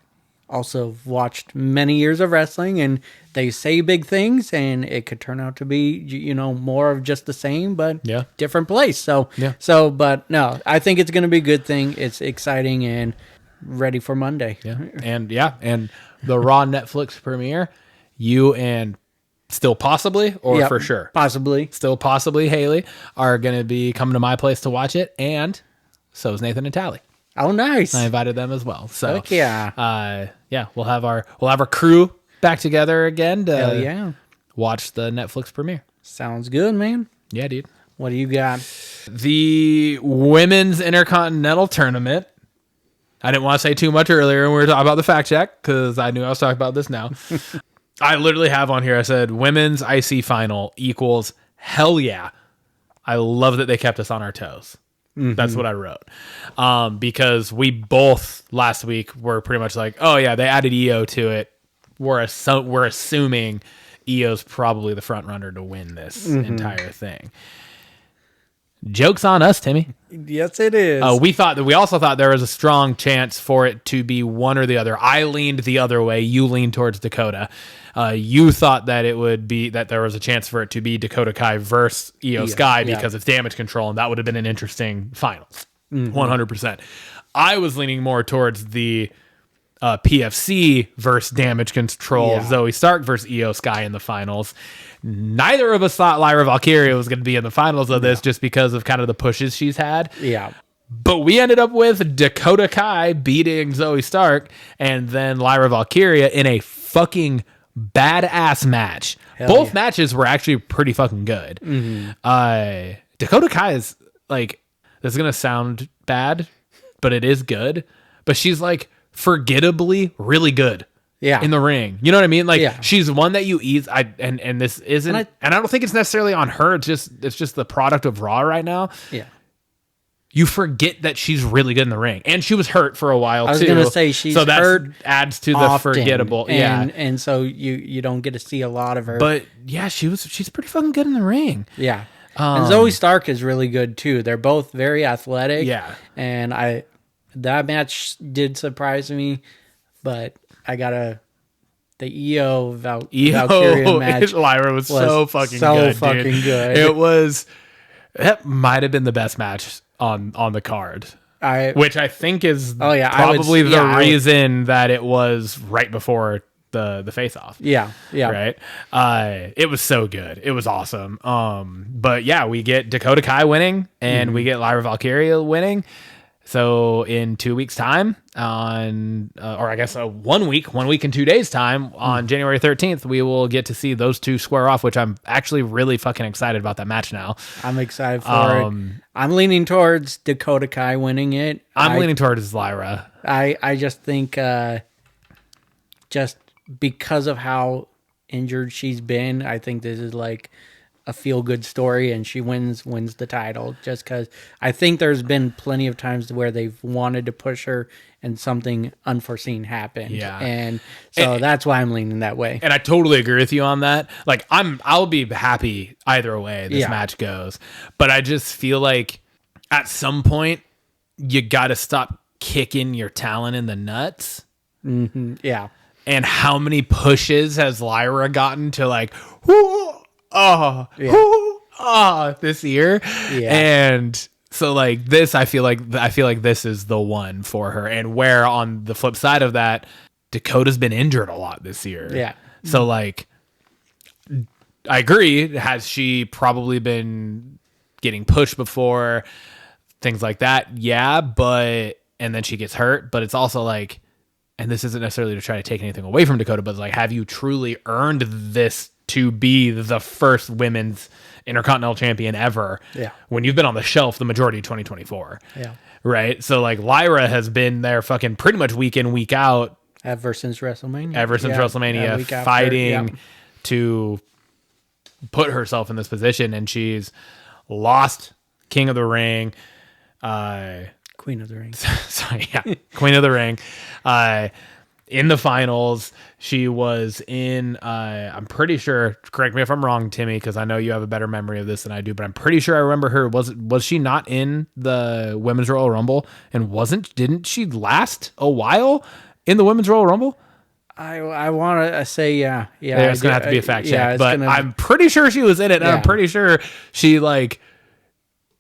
also watched many years of wrestling, and they say big things, and it could turn out to be, more of just the same, but different place. But no, I think it's going to be a good thing. It's exciting and ready for Monday. Yeah. And the Raw Netflix premiere, you and still possibly, for sure, still possibly Haley are going to be coming to my place to watch it. And so is Nathan and Tally. Oh, nice. I invited them as well. So Heck yeah. we'll have our crew back together again to Hell yeah. watch the Netflix premiere. Sounds good, man. Yeah, dude. What do you got? The Women's Intercontinental Tournament. I didn't want to say too much earlier when we were talking about the fact check because I knew I was talking about this now. I literally have on here, I said, Women's IC Final equals hell yeah. I love that they kept us on our toes. Mm-hmm. That's what I wrote. Because we both last week were pretty much like, oh yeah, they added EO to it. We're assuming EO's probably the front runner to win this entire thing. Joke's on us, Timmy. Yes, it is. We also thought there was a strong chance for it to be one or the other. I leaned the other way. You leaned towards Dakota. You thought that it would be that there was a chance for it to be Dakota Kai versus Io Sky because it's damage control, and that would have been an interesting final. 100%. I was leaning more towards the PFC versus damage control, Zoe Stark versus Io Sky in the finals. Neither of us thought Lyra Valkyria was going to be in the finals of this just because of kind of the pushes she's had. Yeah. But we ended up with Dakota Kai beating Zoe Stark and then Lyra Valkyria in a fucking badass match. Both matches were actually pretty fucking good. Dakota Kai is like, this is going to sound bad, but it is good. But she's like forgettably really good. Yeah, in the ring, you know what I mean? Like she's one that you ease. And this isn't, and I don't think it's necessarily on her. It's just the product of Raw right now. Yeah, you forget that she's really good in the ring, and she was hurt for a while too. I was gonna say she's hurt, adds to the often, forgettable. And so you don't get to see a lot of her. But yeah, she's pretty fucking good in the ring. Yeah, and Zoe Stark is really good too. They're both very athletic. Yeah, and that match did surprise me, but I gotta the EO Valkyria match. Lyra was so fucking good. It was. That might have been the best match on the card. Which I think is probably the reason that it was right before the face off. Yeah. Right. It was so good. It was awesome. But yeah, we get Dakota Kai winning and we get Lyra Valkyria winning. So in 2 weeks' time, or I guess 1 week and 2 days' time, on January 13th, we will get to see those two square off, which I'm actually really fucking excited about that match now. I'm excited for it. I'm leaning towards Dakota Kai winning it. I'm leaning towards Lyra. I just think just because of how injured she's been, I think this is like a feel-good story, and she wins the title just because I think there's been plenty of times where they've wanted to push her and something unforeseen happened. Yeah. And so that's why I'm leaning that way. And I totally agree with you on that. Like I'll be happy either way this match goes, but I just feel like at some point you got to stop kicking your talent in the nuts. Mm-hmm. Yeah. And how many pushes has Lyra gotten to like, this year. Yeah. And so like this, I feel like this is the one for her. And where on the flip side of that, Dakota's been injured a lot this year. Yeah. So like, I agree. Has she probably been getting pushed before? Things like that. Yeah. And then she gets hurt, but it's also like, and this isn't necessarily to try to take anything away from Dakota, but it's like, have you truly earned this to be the first women's Intercontinental champion ever? Yeah. When you've been on the shelf the majority of 2024. Yeah. Right. So like Lyra has been there fucking pretty much week in, week out. Ever since WrestleMania. Fighting to put herself in this position, and she's lost King of the Ring. Queen of the Ring. Sorry, yeah. Queen of the Ring. In the finals, she was in, I'm pretty sure, correct me if I'm wrong, Timmy, because I know you have a better memory of this than I do, but I'm pretty sure I remember her. Was she not in the Women's Royal Rumble? And didn't she last a while in the Women's Royal Rumble? I want to say, yeah. It's going to have to be a fact check, but I'm pretty sure she was in it, and I'm pretty sure she, like,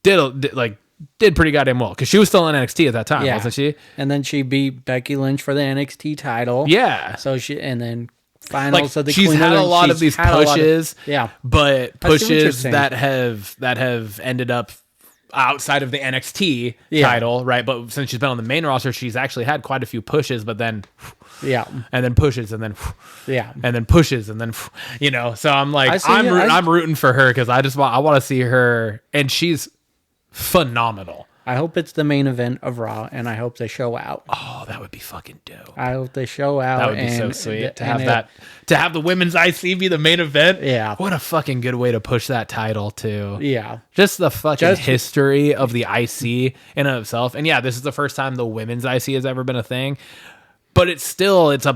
did pretty goddamn well because she was still in NXT at that time, wasn't she? And then she beat Becky Lynch for the NXT title. Yeah. So and then finals of the she's Queen had of a lot of these pushes, but pushes that have ended up outside of the NXT title, right? But since she's been on the main roster, she's actually had quite a few pushes, but then and then pushes and then and then pushes and then so I'm like I'm rooting for her because I want to see her, and she's phenomenal. I hope it's the main event of Raw, and I hope they show out. Oh, that would be fucking dope. I hope they show out. That would be so sweet to have the women's IC be the main event. Yeah. What a fucking good way to push that title too. Yeah. Just the fucking history of the IC in and of itself. And yeah, this is the first time the women's IC has ever been a thing. But it's still it's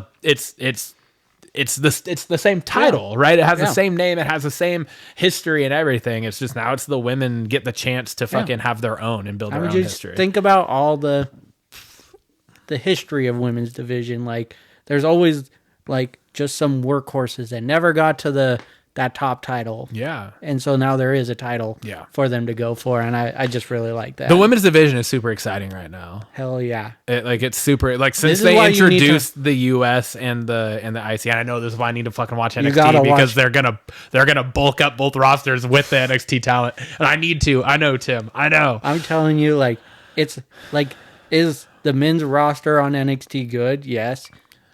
the same title, right? It has the same name, it has the same history and everything. It's just now it's the women get the chance to fucking have their own and build their own history. Think about all the history of women's division. Like there's always like just some workhorses that never got to that top title. Yeah. And so now there is a title for them to go for, and I just really like that. The women's division is super exciting right now. Hell yeah. It's super since they introduced the US and the IC, and I know this is why I need to fucking watch NXT because they're gonna bulk up both rosters with the NXT talent. And I need to. I know, Tim. I know. I'm telling you, like it's like is the men's roster on NXT good? Yes.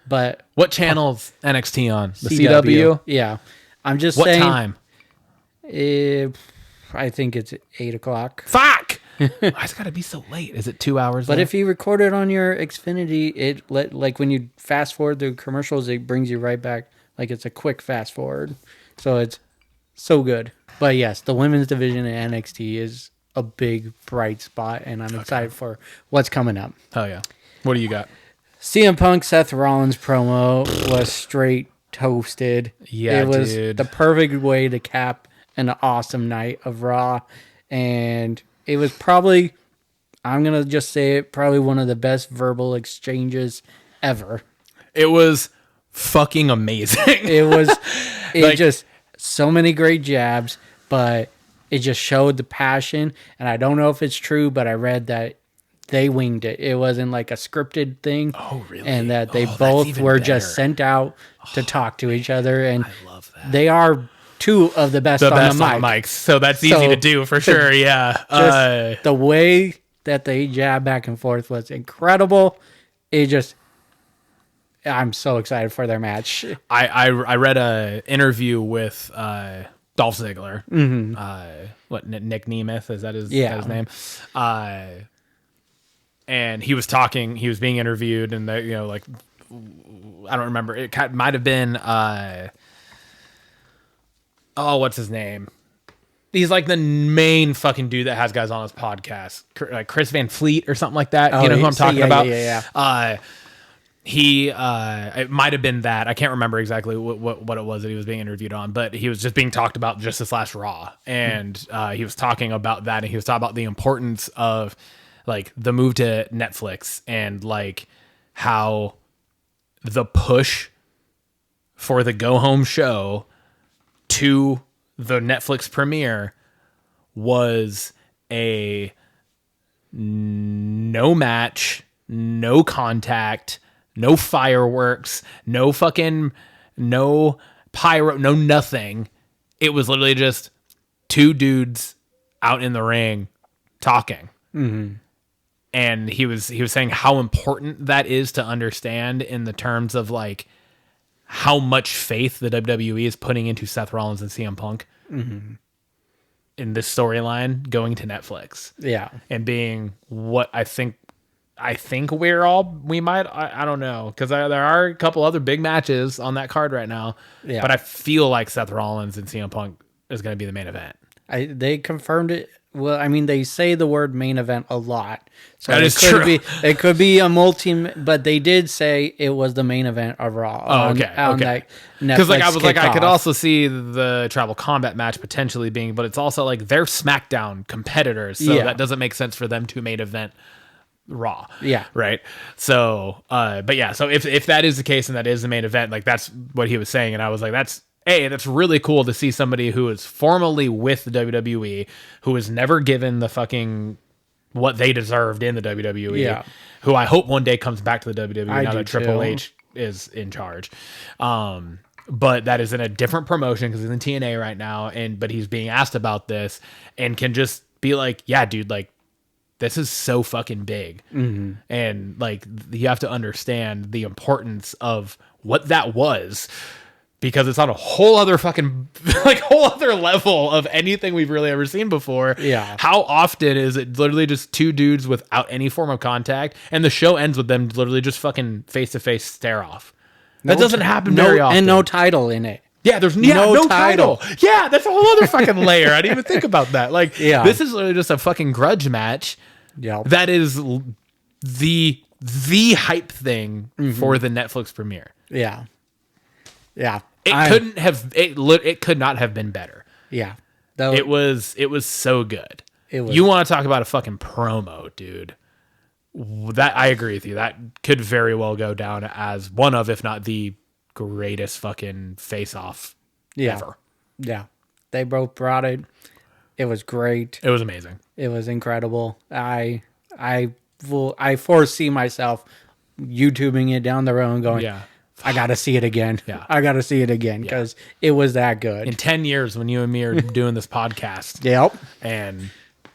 But what channel's NXT on? The CW? Yeah. I'm just saying. What time? I think it's 8:00. Fuck! It's got to be so late. Is it 2 hours? But if you record it on your Xfinity, like when you fast forward the commercials, it brings you right back. Like it's a quick fast forward. So it's so good. But yes, the women's division in NXT is a big bright spot, and I'm excited for what's coming up. Hell yeah! What do you got? CM Punk Seth Rollins promo was straight toasted. Yeah, it was dude. the perfect way to cap an awesome night of Raw, and it was probably, I'm gonna just say it, probably one of the best verbal exchanges ever. It was fucking amazing. It just so many great jabs, but it just showed the passion. And I don't know if it's true, but I read that they winged it. It wasn't like a scripted thing. Oh, really? And that they both were just sent out to talk to each other. And I love that. they are two of the best on the mics. So that's easy to do for sure. Yeah. The way that they jab back and forth was incredible. I'm so excited for their match. I read a interview with Dolph Ziggler. Mm-hmm. Nick Nemeth, is that his name? And he was being interviewed, and they, I don't remember. It might have been, what's his name? He's like the main fucking dude that has guys on his podcast, like Chris Van Fleet or something like that. You know who I'm talking about? Yeah. It might have been that. I can't remember exactly what it was that he was being interviewed on, but he was just being talked about just this last Raw. And he was talking about that, and he was talking about the importance of like the move to Netflix and like how the push for the go home show to the Netflix premiere was a no match, no contact, no fireworks, no pyro, no nothing. It was literally just two dudes out in the ring talking. Mm-hmm. And he was saying how important that is to understand in the terms of like how much faith the WWE is putting into Seth Rollins and CM Punk in this storyline going to Netflix. Yeah. And being what I think we might, I don't know, because there are a couple other big matches on that card right now. Yeah. But I feel like Seth Rollins and CM Punk is going to be the main event. They confirmed it. Well, I mean, they say the word main event a lot. So that is true. It could be a but they did say it was the main event of Raw. Okay. Because like I was like, I could also see the Tribal Combat match potentially being, but it's also like they're SmackDown competitors, so that doesn't make sense for them to main event Raw. Yeah. Right. So, but yeah. So if that is the case and that is the main event, like that's what he was saying, and I was like, that's really cool to see somebody who is formerly with the WWE, who is never given the fucking what they deserved in the WWE, who I hope one day comes back to the WWE now that Triple H is in charge. But that is in a different promotion because he's in TNA right now, but he's being asked about this and can just be like, yeah, dude, like, this is so fucking big. And like, you have to understand the importance of what that was, because it's on a whole other fucking, like, whole other level of anything we've really ever seen before. Yeah. How often is it literally just two dudes without any form of contact, and the show ends with them literally just fucking face-to-face stare off? That doesn't happen very often. And no title in it. Yeah, there's no title. Yeah, that's a whole other fucking layer. I didn't even think about that. Like, this is literally just a fucking grudge match. Yeah. That is the hype thing for the Netflix premiere. Yeah. Yeah. It could not have been better. Yeah. It was so good. Was. You want to talk about a fucking promo, dude. That, I agree with you. That could very well go down as one of, if not the greatest fucking face-off ever. Yeah. They both brought it. It was great. It was amazing. It was incredible. I foresee myself YouTubing it down the road and going, I got to see it again. Yeah. I got to see it again because it was that good. In 10 years, when you and me are doing this podcast, and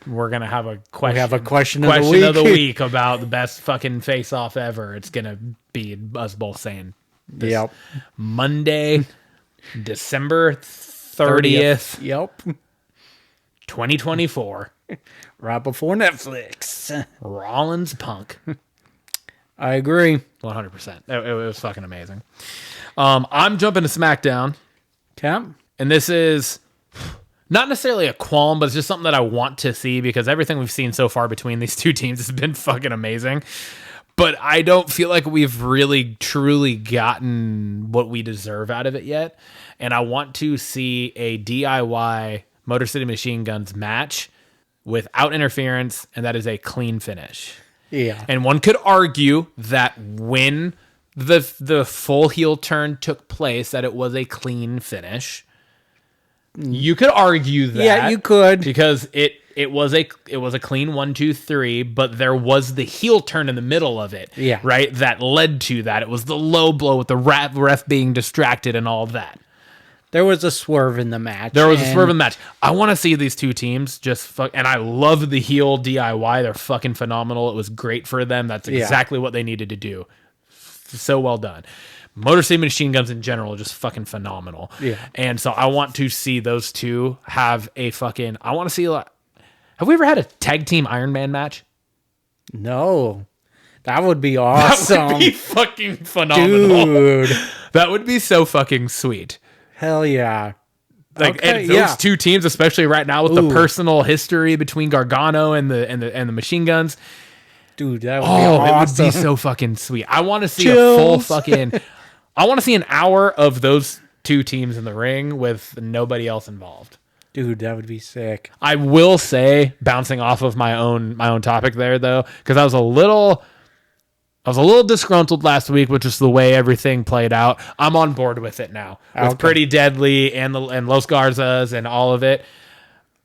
we're going to have a question, of the week about the best fucking face-off ever, it's going to be us both saying this Monday, December 30th. 2024. Right before Netflix. Rollins Punk. I agree. 100%. It was fucking amazing. I'm jumping to SmackDown. Okay. And this is not necessarily a qualm, but it's just something that I want to see, because everything we've seen so far between these two teams has been fucking amazing. But I don't feel like we've really truly gotten what we deserve out of it yet. And I want to see a DIY Motor City Machine Guns match without interference, and that is a clean finish. Yeah. And one could argue that when the full heel turn took place, that it was a clean finish. You could argue that. Yeah, you could. Because it was a clean 1, 2, 3, but there was the heel turn in the middle of it. Yeah. Right? That led to that. It was the low blow with the ref being distracted and all of that. There was a swerve in the match. I want to see these two teams just fuck. And I love the heel DIY. They're fucking phenomenal. It was great for them. That's exactly what they needed to do. So well done. Motor City Machine Guns in general are just fucking phenomenal. Yeah. And so I want to see those two have a fucking. I want to see. Have we ever had a tag team Iron Man match? No. That would be awesome. That would be fucking phenomenal. Dude. That would be so fucking sweet. Hell yeah. Like, and those two teams, especially right now with the personal history between Gargano and the Machine Guns. Dude, that would be awesome. It would be so fucking sweet. I want to see a full fucking. I want to see an hour of those two teams in the ring with nobody else involved. Dude, that would be sick. I will say, bouncing off of my own topic there though, because I was a little disgruntled last week with just the way everything played out. I'm on board with it now. With Pretty Deadly and Los Garzas and all of it.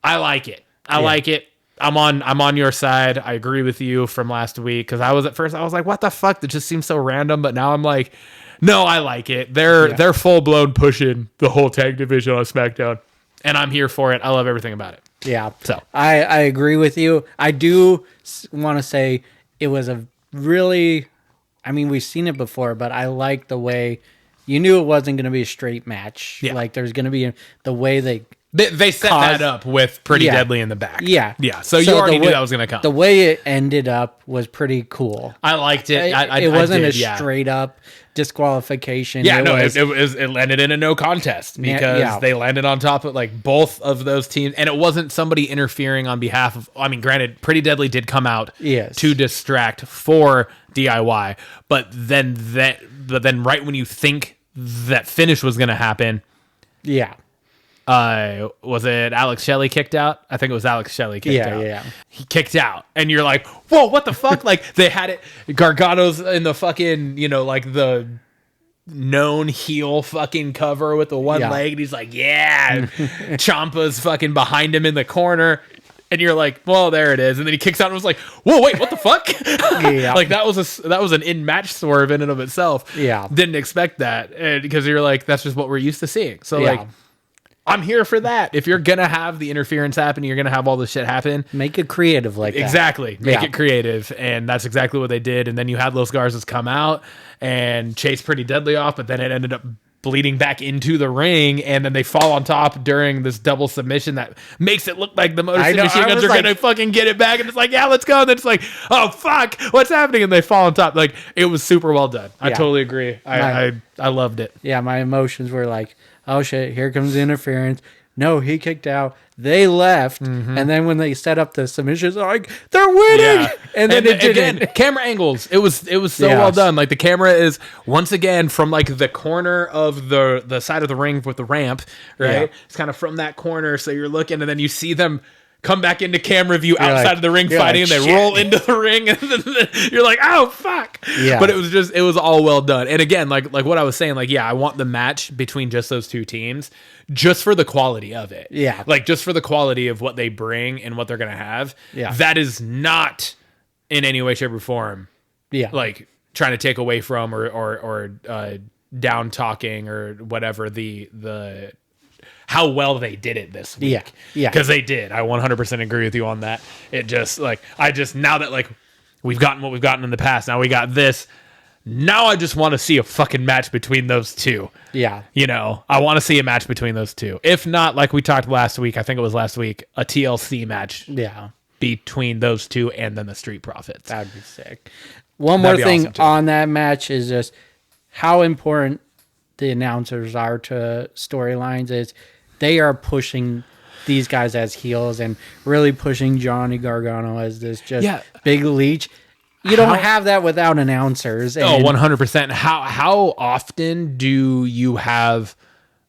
I like it. I like it. I'm on your side. I agree with you from last week, because at first I was like, what the fuck? That just seems so random. But now I'm like, no, I like it. They're full blown pushing the whole tag division on SmackDown, and I'm here for it. I love everything about it. Yeah. So I agree with you. I do want to say it was a really, I mean, we've seen it before, but I like the way you knew it wasn't going to be a straight match. Yeah. Like there's going to be the way they set that up with Pretty Deadly in the back. Yeah. Yeah. So you already knew that was going to come. The way it ended up was pretty cool. I liked it. It wasn't a straight up disqualification. Yeah, it landed in a no contest because they landed on top of like both of those teams, and it wasn't somebody interfering on behalf of. I mean, granted, Pretty Deadly did come out to distract for DIY, but then right when you think that finish was going to happen, was it Alex Shelley kicked out? I think it was Alex Shelley kicked out. Yeah. He kicked out, and you're like, whoa, what the fuck? Like, they had it. Gargano's in the fucking, like the known heel fucking cover with the one leg, and he's like, yeah. Ciampa's fucking behind him in the corner, and you're like, well, there it is. And then he kicks out and was like, whoa, wait, what the fuck? Like, that was an in-match swerve in and of itself. Yeah. Didn't expect that, because you're like, that's just what we're used to seeing. So, like, I'm here for that. If you're gonna have the interference happen, you're gonna have all this shit happen. Make it creative like that. Exactly. Make it creative. And that's exactly what they did. And then you had Los Garzas come out and chase Pretty Deadly off, but then it ended up bleeding back into the ring, and then they fall on top during this double submission that makes it look like the Motor City Machine Guns are gonna fucking get it back, and it's like, yeah, let's go. And then it's like, oh fuck, what's happening? And they fall on top. Like, it was super well done. I totally agree. I loved it. Yeah, my emotions were like, oh shit, here comes the interference. No, he kicked out. They left, and then when they set up the submissions, they're like, they're winning, and then it didn't. Again, camera angles. It was so well done. Like, the camera is once again from like the corner of the side of the ring with the ramp, right? Yeah. It's kind of from that corner, so you're looking, and then you see them come back into camera view outside of the ring fighting, and they roll into the ring, and then you're like, oh fuck. Yeah. But it was all well done. And again, like what I was saying, like, yeah, I want the match between just those two teams just for the quality of it. Yeah. Like, just for the quality of what they bring and what they're gonna have. Yeah. That is not in any way, shape, or form. Yeah. Like, trying to take away from or down talking or whatever the how well they did it this week. Yeah. Because they did. I 100% agree with you on that. It just, like, now that, like, we've gotten what we've gotten in the past, now we got this. Now I just want to see a fucking match between those two. Yeah. You know, I want to see a match between those two. If not, like we talked last week, I think it was last week, a TLC match. Yeah. Between those two and then the Street Profits. That'd be sick. One more thing on that match is just how important the announcers are to storylines is they are pushing these guys as heels and really pushing Johnny Gargano as this big leech. You don't have that without announcers. Oh, 100%. How often do you have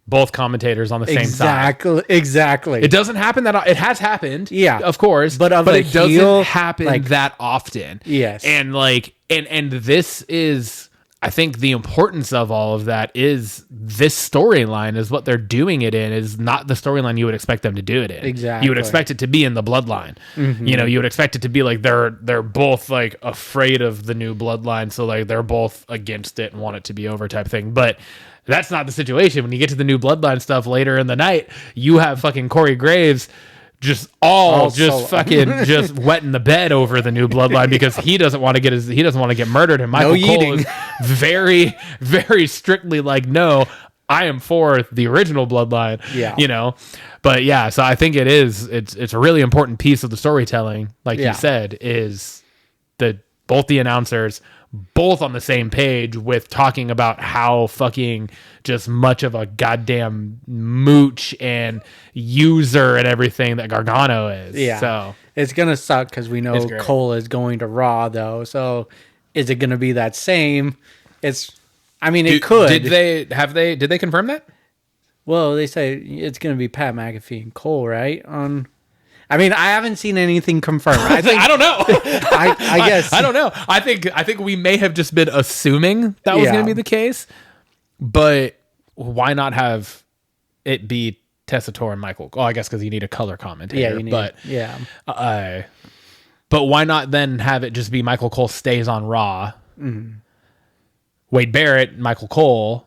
both commentators on the same side? Exactly. It doesn't happen it has happened. Yeah, of course, but it doesn't happen that often. Yes, and like, and this is. I think the importance of all of that is this storyline is what they're doing it in is not the storyline you would expect them to do it in. Exactly. You would expect it to be in the bloodline. Mm-hmm. You know, you would expect it to be like they're both like afraid of the new bloodline, so like they're both against it and want it to be over type thing. But that's not the situation. When you get to the new bloodline stuff later in the night, you have fucking Corey Graves just fucking just wetting the bed over the new bloodline because he doesn't want to get murdered, and Michael Cole is very, very strictly like, no, I am for the original bloodline. Yeah, you know, but yeah, so I think it's a really important piece of the storytelling, like you said, is that both the announcers both on the same page with talking about how fucking just much of a goddamn mooch and user and everything that Gargano is. Yeah. So it's going to suck because we know Cole is going to Raw, though. So is it going to be that same? It could. Did they confirm that? Well, they say it's going to be Pat McAfee and Cole, right? I haven't seen anything confirmed. I don't know. I guess I don't know. I think we may have just been assuming that was going to be the case, but why not have it be Tessitore and Michael? Oh, I guess because you need a color commentator. But why not then have it just be Michael Cole stays on Raw, Wade Barrett, Michael Cole,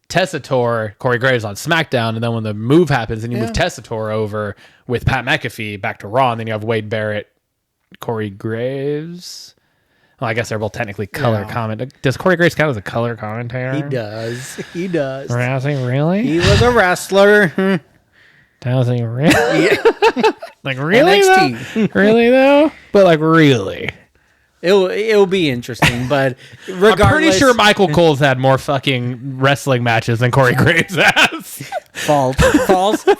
Tessitore, Corey Graves on SmackDown, and then when the move happens, then you move Tessitore over with Pat McAfee back to Raw, and then you have Wade Barrett, Corey Graves. Well, I guess they're both technically color comment. Does Corey Graves count as a color commentator? He does. He does. Really? He was a wrestler. Does he really? Yeah. Like, really? NXT. Though? Really, though? But, like, really? It'll be interesting, but regardless, I'm pretty sure Michael Cole's had more fucking wrestling matches than Corey Graves has. False. Pat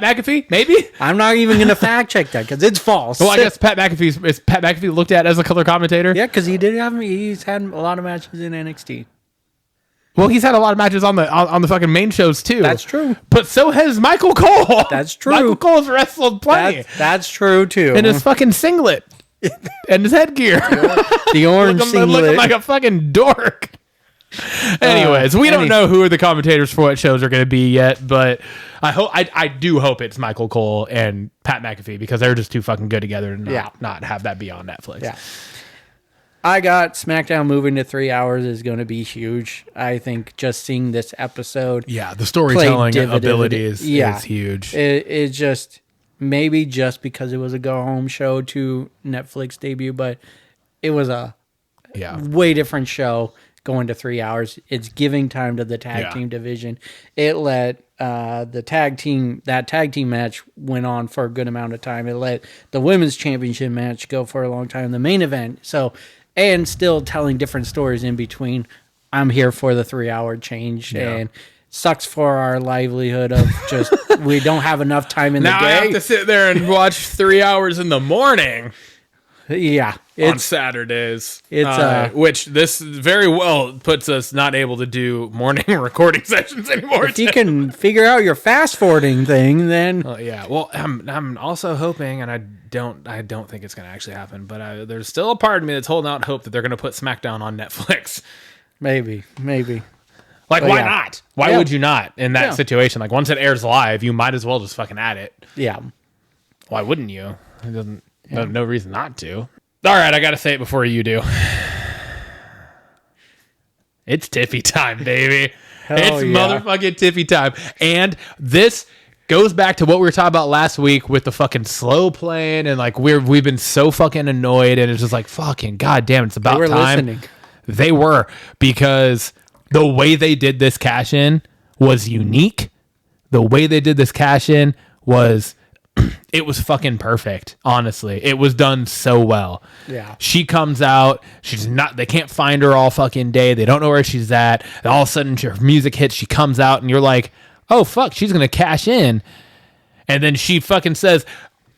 McAfee, maybe. I'm not even going to fact check that because it's false. Well, I guess is Pat McAfee looked at as a color commentator? Yeah, because he's had a lot of matches in NXT. Well, he's had a lot of matches on the fucking main shows too. That's true. But so has Michael Cole. That's true. Michael Cole's wrestled plenty. That's true too. In his fucking singlet and his headgear. The orange singlet. Looking like a fucking dork. Anyways, we don't know who the commentators for what shows are going to be yet, but I do hope it's Michael Cole and Pat McAfee because they're just too fucking good together to not have that be on Netflix. Yeah. I got SmackDown moving to 3 hours is going to be huge. I think just seeing this episode. Yeah, the storytelling ability is huge. It just, maybe just because it was a go-home show to Netflix debut, but it was a way different show going to 3 hours. It's giving time to the tag team division. It let that tag team match went on for a good amount of time. It let the women's championship match go for a long time, the main event. So, and still telling different stories in between. I'm here for the 3 hour change, and sucks for our livelihood of just we don't have enough time in the day. Now I have to sit there and watch 3 hours in the morning. Yeah, on Saturdays. It's which this very well puts us not able to do morning recording sessions anymore. If you can figure out your fast forwarding thing, then Well, I'm also hoping, and I don't think it's going to actually happen, but there's still a part of me that's holding out hope that they're going to put SmackDown on Netflix. Maybe. Like, why not? Why would you not in that situation? Like, once it airs live, you might as well just fucking add it. Yeah. Why wouldn't you? It doesn't. No reason not to. All right, I got to say it before you do. It's Tiffy-Time, baby. It's motherfucking Tiffy-Time. And this goes back to what we were talking about last week with the fucking slow playing, and like we've been so fucking annoyed, and it's just like fucking goddamn, it's about time. Listening. They were, because the way they did this cash in was unique. The way they did this cash in was it was fucking perfect. Honestly, it was done so well. Yeah. She comes out. They can't find her all fucking day. They don't know where she's at. And all of a sudden her music hits. She comes out and you're like, oh fuck, she's going to cash in. And then she fucking says,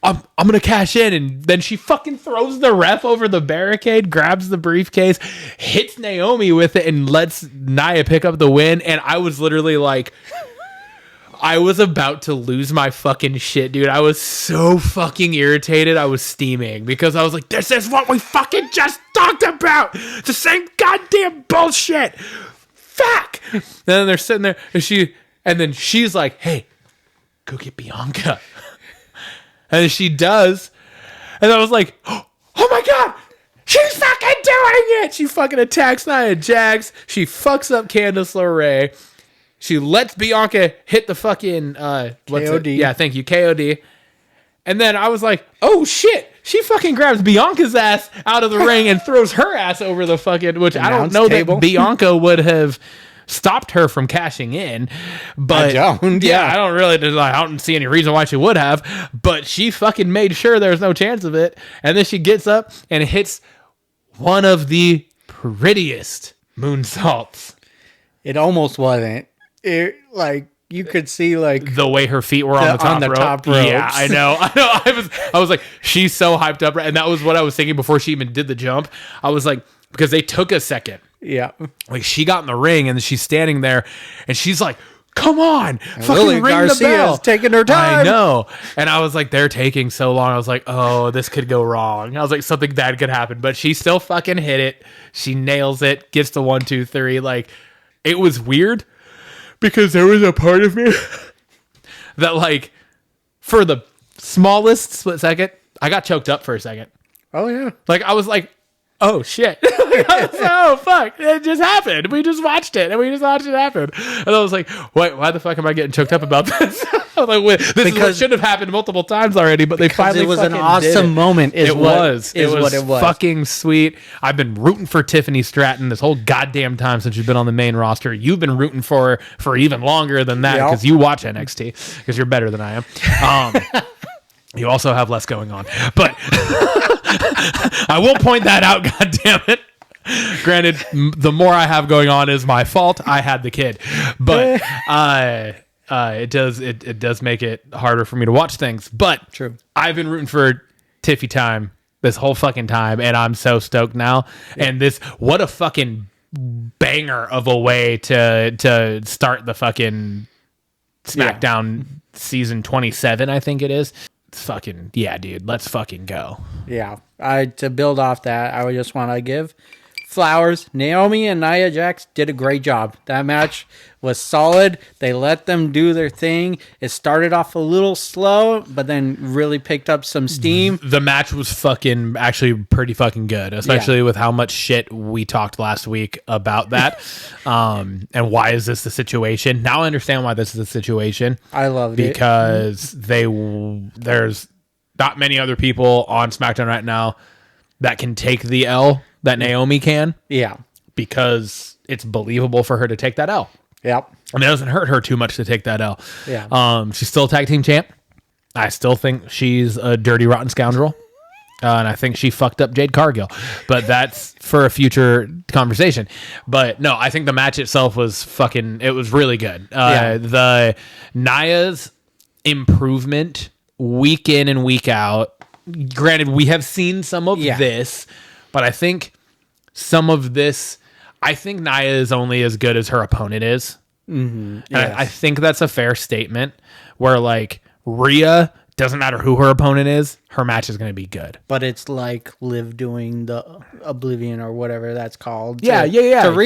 I'm going to cash in. And then she fucking throws the ref over the barricade, grabs the briefcase, hits Naomi with it, and lets Nia pick up the win. And I was literally like, I was about to lose my fucking shit, dude. I was so fucking irritated. I was steaming because I was like, this is what we fucking just talked about. The same goddamn bullshit. Fuck. And then they're sitting there and then she's like, hey, go get Bianca. And then she does. And I was like, oh my God, she's fucking doing it. She fucking attacks Nia Jax. She fucks up Candice LeRae. She lets Bianca hit the fucking KOD. Yeah, thank you, KOD. And then I was like, oh shit. She fucking grabs Bianca's ass out of the ring and throws her ass over the fucking, which I don't know that Bianca would have stopped her from cashing in. But I don't see any reason why she would have. But she fucking made sure there's no chance of it. And then she gets up and hits one of the prettiest moonsaults. It almost wasn't. It, like, you could see like the way her feet were on the top rope. Yeah, I know. I was like, she's so hyped up, and that was what I was thinking before she even did the jump. I was like, because they took a second. Yeah, like she got in the ring and she's standing there, and she's like, "Come on, and fucking Lily ring Garcia's the bell!" Taking her time. I know, and I was like, they're taking so long. I was like, oh, this could go wrong. I was like, something bad could happen, but she still fucking hit it. She nails it. Gets to 1, 2, 3. Like, it was weird. Because there was a part of me that, like, for the smallest split second, I got choked up for a second. Oh, yeah. Like, I was like, oh, shit. Oh, fuck. It just happened. We just watched it, and we just watched it happen. And I was like, why the fuck am I getting choked up about this? I was like, this should have happened multiple times already, but they finally it was fucking an awesome moment. It was what it was. Fucking sweet. I've been rooting for Tiffany Stratton this whole goddamn time since you've been on the main roster. You've been rooting for even longer than that because you watch NXT because you're better than I am. You also have less going on, but I will point that out. God damn it. Granted, the more I have going on is my fault. I had the kid, but it does make it harder for me to watch things. But true, I've been rooting for Tiffy-Time this whole fucking time, and I'm so stoked now. Yeah. And what a fucking banger of a way to start the fucking SmackDown season 27, I think it is. Fucking yeah, dude, let's fucking go. Yeah, to build off that, I would just want to give flowers. Naomi and Nia Jax did a great job. That match was solid. They let them do their thing. It started off a little slow, but then really picked up some steam. The match was actually pretty fucking good, especially with how much shit we talked last week about that. And why is this the situation? Now I understand why this is the situation. I loved it. Because there's not many other people on SmackDown right now that can take the L that Naomi can. Yeah. Because it's believable for her to take that L. Yep. I mean, it doesn't hurt her too much to take that L. Yeah. She's still tag team champ. I still think she's a dirty, rotten scoundrel. And I think she fucked up Jade Cargill. But that's for a future conversation. But no, I think the match itself was it was really good. The Nia's improvement week in and week out. Granted, we have seen some of this, but I think some of this... I think Nia is only as good as her opponent is. Mm-hmm. Yes. I think that's a fair statement where like Rhea, doesn't matter who her opponent is, her match is going to be good. But it's like Liv doing the Oblivion or whatever that's called. To Rhea.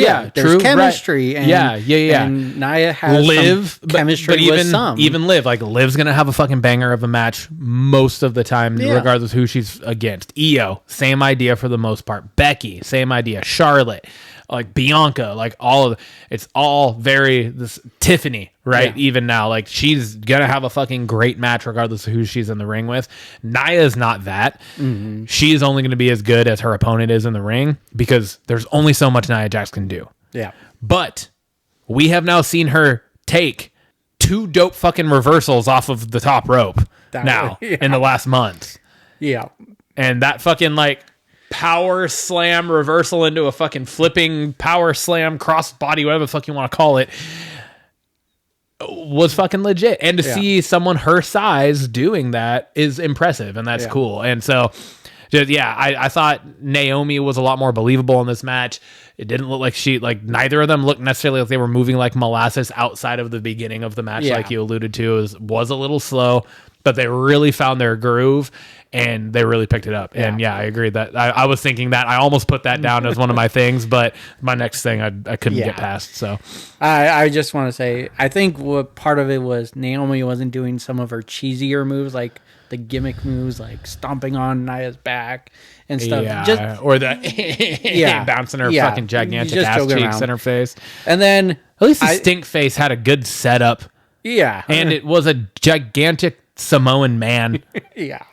Yeah, there's chemistry. Right. And Nia has Liv, some chemistry but with some. Even Liv. Like Liv's going to have a fucking banger of a match most of the time, regardless who she's against. Io, same idea for the most part. Becky, same idea. Charlotte. Like Bianca, like it's all this Tiffany, right? Yeah. Even now, like she's gonna have a fucking great match regardless of who she's in the ring with. Nia's not that. Mm-hmm. She is only gonna be as good as her opponent is in the ring because there's only so much Nia Jax can do. Yeah. But we have now seen her take 2 dope fucking reversals off of the top rope in the last month. Yeah. And that fucking like power slam reversal into a fucking flipping power slam cross body, whatever the fuck you want to call it, was fucking legit. And to see someone her size doing that is impressive, and that's cool. And so I thought Naomi was a lot more believable in this match. It didn't look like neither of them looked necessarily like they were moving like molasses outside of the beginning of the match, like you alluded to. Was a little slow, but they really found their groove and they really picked it up. Yeah. And I agree that I was thinking that I almost put that down as one of my things, but my next thing I couldn't get past. So I just want to say, I think what part of it was Naomi wasn't doing some of her cheesier moves, like the gimmick moves, like stomping on Nia's back and stuff. Yeah, or the bouncing her fucking gigantic ass cheeks in her face. And then at least the stink face had a good setup. Yeah. And it was a gigantic Samoan man. Yeah.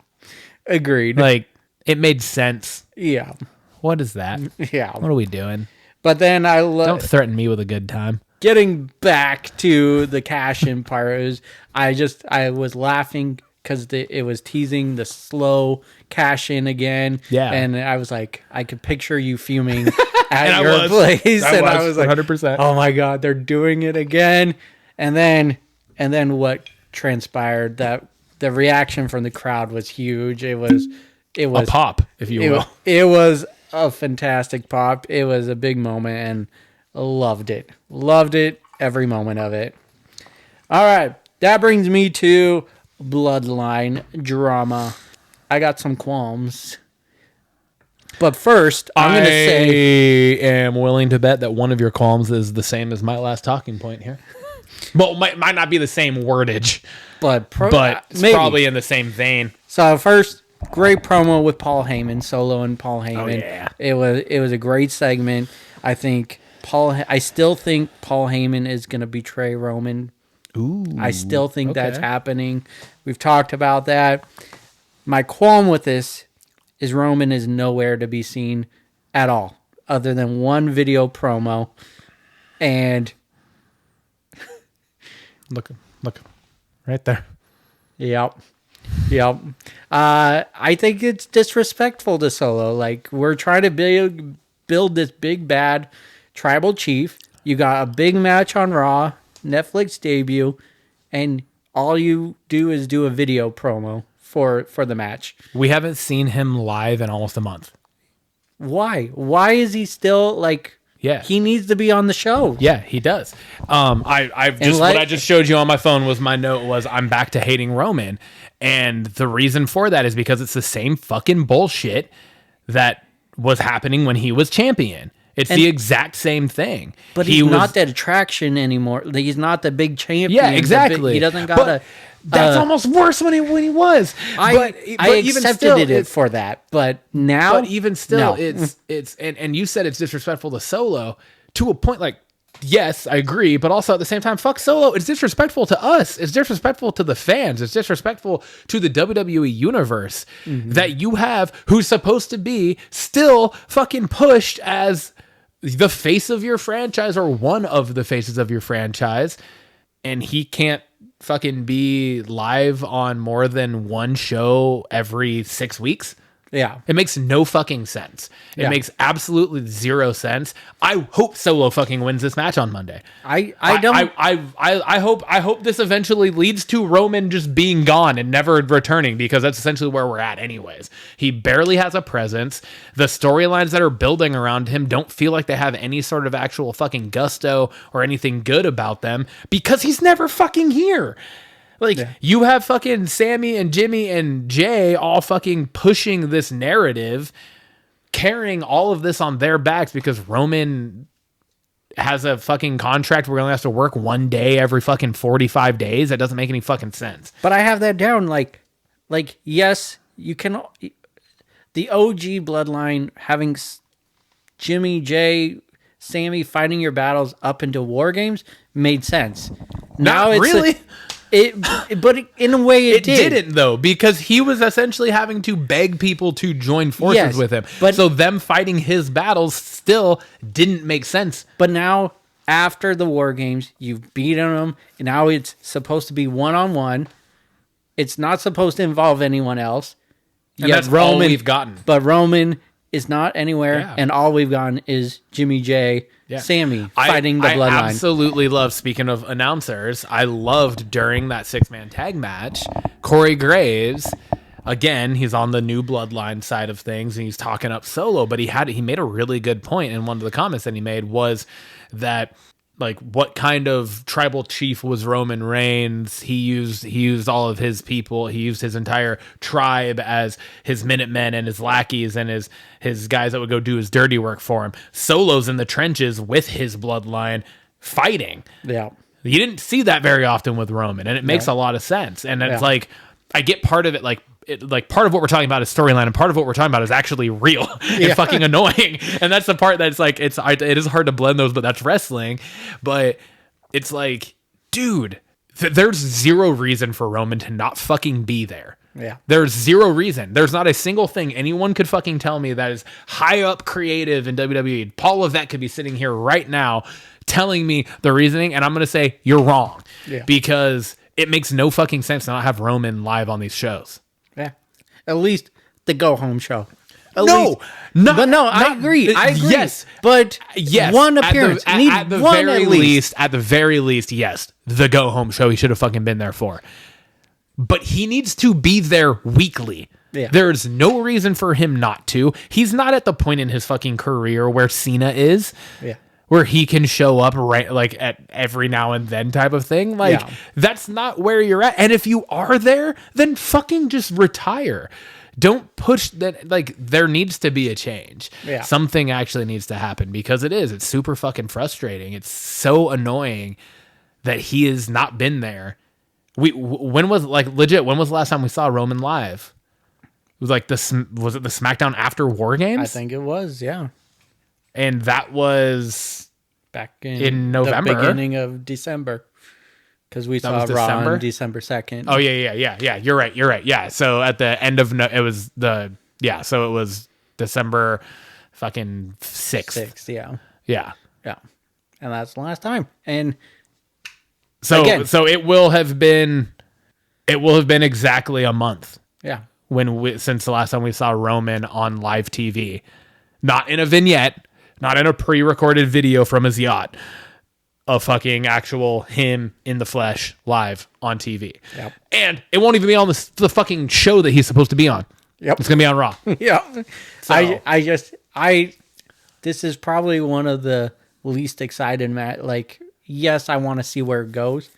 Agreed. Like, it made sense. Yeah. What is that? Yeah. What are we doing? But then don't threaten me with a good time. Getting back to the cash-in part, I was laughing because it was teasing the slow cash-in again. Yeah. And I was like, I could picture you fuming at your place. I was like, 100%. Oh my God, they're doing it again. And then what transpired, that the reaction from the crowd was huge. It was a pop, if you will. It was a fantastic pop. It was a big moment and loved it. Loved it, every moment of it. All right, that brings me to Bloodline drama. I got some qualms. But first, I'm going to say... I am willing to bet that one of your qualms is the same as my last talking point here. Well, might not be the same wordage, but it's maybe. Probably in the same vein. So first, great promo with Paul Heyman, Solo and Paul Heyman. Oh, yeah. It was a great segment. I still think Paul Heyman is going to betray Roman. Ooh, I still think that's happening. We've talked about that. My qualm with this is Roman is nowhere to be seen at all, other than one video promo, and look, right there. Yep. I think it's disrespectful to Solo. Like, we're trying to build this big bad tribal chief. You got a big match on Raw, Netflix debut, and all you do is do a video promo for the match. We haven't seen him live in almost a month. Why? Why is he still like? Yeah, he needs to be on the show. Yeah, he does. What I just showed you on my phone was my note was I'm back to hating Roman, and the reason for that is because it's the same fucking bullshit that was happening when he was champion. It's the exact same thing. But he's not that attraction anymore. He's not the big champion. Yeah, exactly. He doesn't got a... That's almost worse when he was. I accepted it for that, but now... But even still, no. it's and you said it's disrespectful to Solo to a point, like, yes, I agree, but also at the same time, fuck Solo. It's disrespectful to us. It's disrespectful to the fans. It's disrespectful to the WWE universe that you have who's supposed to be still fucking pushed as the face of your franchise or one of the faces of your franchise, and he can't fucking be live on more than one show every 6 weeks. Yeah. It makes no fucking sense. It makes absolutely zero sense. I hope Solo fucking wins this match on Monday. I hope this eventually leads to Roman just being gone and never returning, because that's essentially where we're at anyways. He barely has a presence. The storylines that are building around him don't feel like they have any sort of actual fucking gusto or anything good about them, because he's never fucking here. Like, you have fucking Sammy and Jimmy and Jay all fucking pushing this narrative, carrying all of this on their backs because Roman has a fucking contract where he only has to work one day every fucking 45 days. That doesn't make any fucking sense. But I have that down. Like, yes, you can... The OG bloodline having Jimmy, Jay, Sammy fighting your battles up into War Games made sense. Not really. But in a way it didn't, though, because he was essentially having to beg people to join forces with him. But so them fighting his battles still didn't make sense. But now, after the War Games, you've beaten them, and now it's supposed to be one-on-one. It's not supposed to involve anyone else. And that's all we've gotten. But Roman is not anywhere, and all we've gotten is Jimmy J, Sammy fighting the Bloodline. I absolutely love, speaking of announcers, I loved during that 6-man tag match, Corey Graves, again, he's on the new Bloodline side of things, and he's talking up Solo, but he made a really good point, and one of the comments that he made was that, like, what kind of tribal chief was Roman Reigns? He used all of his people. He used his entire tribe as his Minutemen and his lackeys and his guys that would go do his dirty work for him. Solo's in the trenches with his bloodline fighting. Yeah. You didn't see that very often with Roman, and it makes a lot of sense. And it's like, I get part of it, like part of what we're talking about is storyline, and part of what we're talking about is actually real and fucking annoying. And that's the part that's like, it is hard to blend those, but that's wrestling. But it's like, dude, there's zero reason for Roman to not fucking be there. Yeah. There's zero reason. There's not a single thing anyone could fucking tell me that is high up creative in WWE. Paul Levesque could be sitting here right now telling me the reasoning, and I'm going to say, you're wrong. Yeah. Because it makes no fucking sense to not have Roman live on these shows. Yeah. At least the go home show. I agree. Yes. But one appearance. At the very least, yes. The go home show he should have fucking been there for. But he needs to be there weekly. Yeah. There's no reason for him not to. He's not at the point in his fucking career where Cena is. Yeah. Where he can show up right, like, at every now and then type of thing. Like, that's not where you're at. And if you are there, then fucking just retire. Don't push that. Like, there needs to be a change. Yeah. Something actually needs to happen, because it's super fucking frustrating. It's so annoying that he has not been there. When was the last time we saw Roman live? It was like was it the SmackDown after War Games? I think it was, yeah. And that was back in November, the beginning of December, because we saw Raw on December 2nd. Oh yeah. You're right. Yeah. So at the end of it was So it was December fucking 6th. Yeah. And that's the last time. And so again, so it will have been exactly a month. Yeah. Since the last time we saw Roman on live TV, not in a vignette. Not in a pre-recorded video from his yacht. A fucking actual him in the flesh live on TV. Yep. And it won't even be on the fucking show that he's supposed to be on. Yep. It's going to be on Raw. Yeah. So. This is probably one of the least excited like, yes, I want to see where it goes,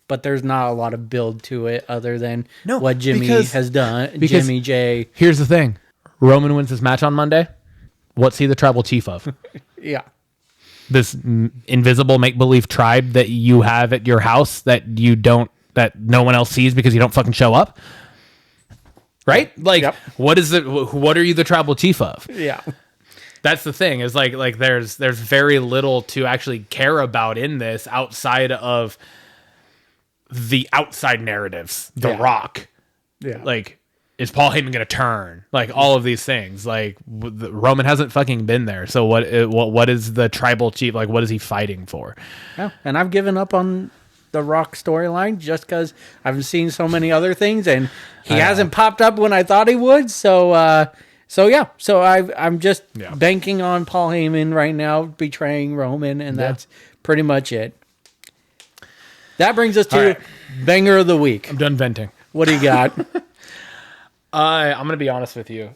but there's not a lot of build to it other than what Jimmy has done. Jimmy J. Here's the thing. Roman wins this match on Monday. What's he the tribal chief of? Yeah. This invisible make-believe tribe that you have at your house that no one else sees because you don't fucking show up. Right? Like, Yep. what are you the tribal chief of? Yeah. That's the thing is like there's very little to actually care about in this outside of the outside narratives. The Rock. Yeah. Like, is Paul Heyman going to turn? Like, all of these things. Like, Roman hasn't fucking been there. So what is the tribal chief? Like, what is he fighting for? Yeah. And I've given up on the Rock storyline just because I've seen so many other things, and he hasn't popped up when I thought he would. So I'm just banking on Paul Heyman right now betraying Roman, and that's pretty much it. That brings us to Banger of the Week. I'm done venting. What do you got? I'm going to be honest with you.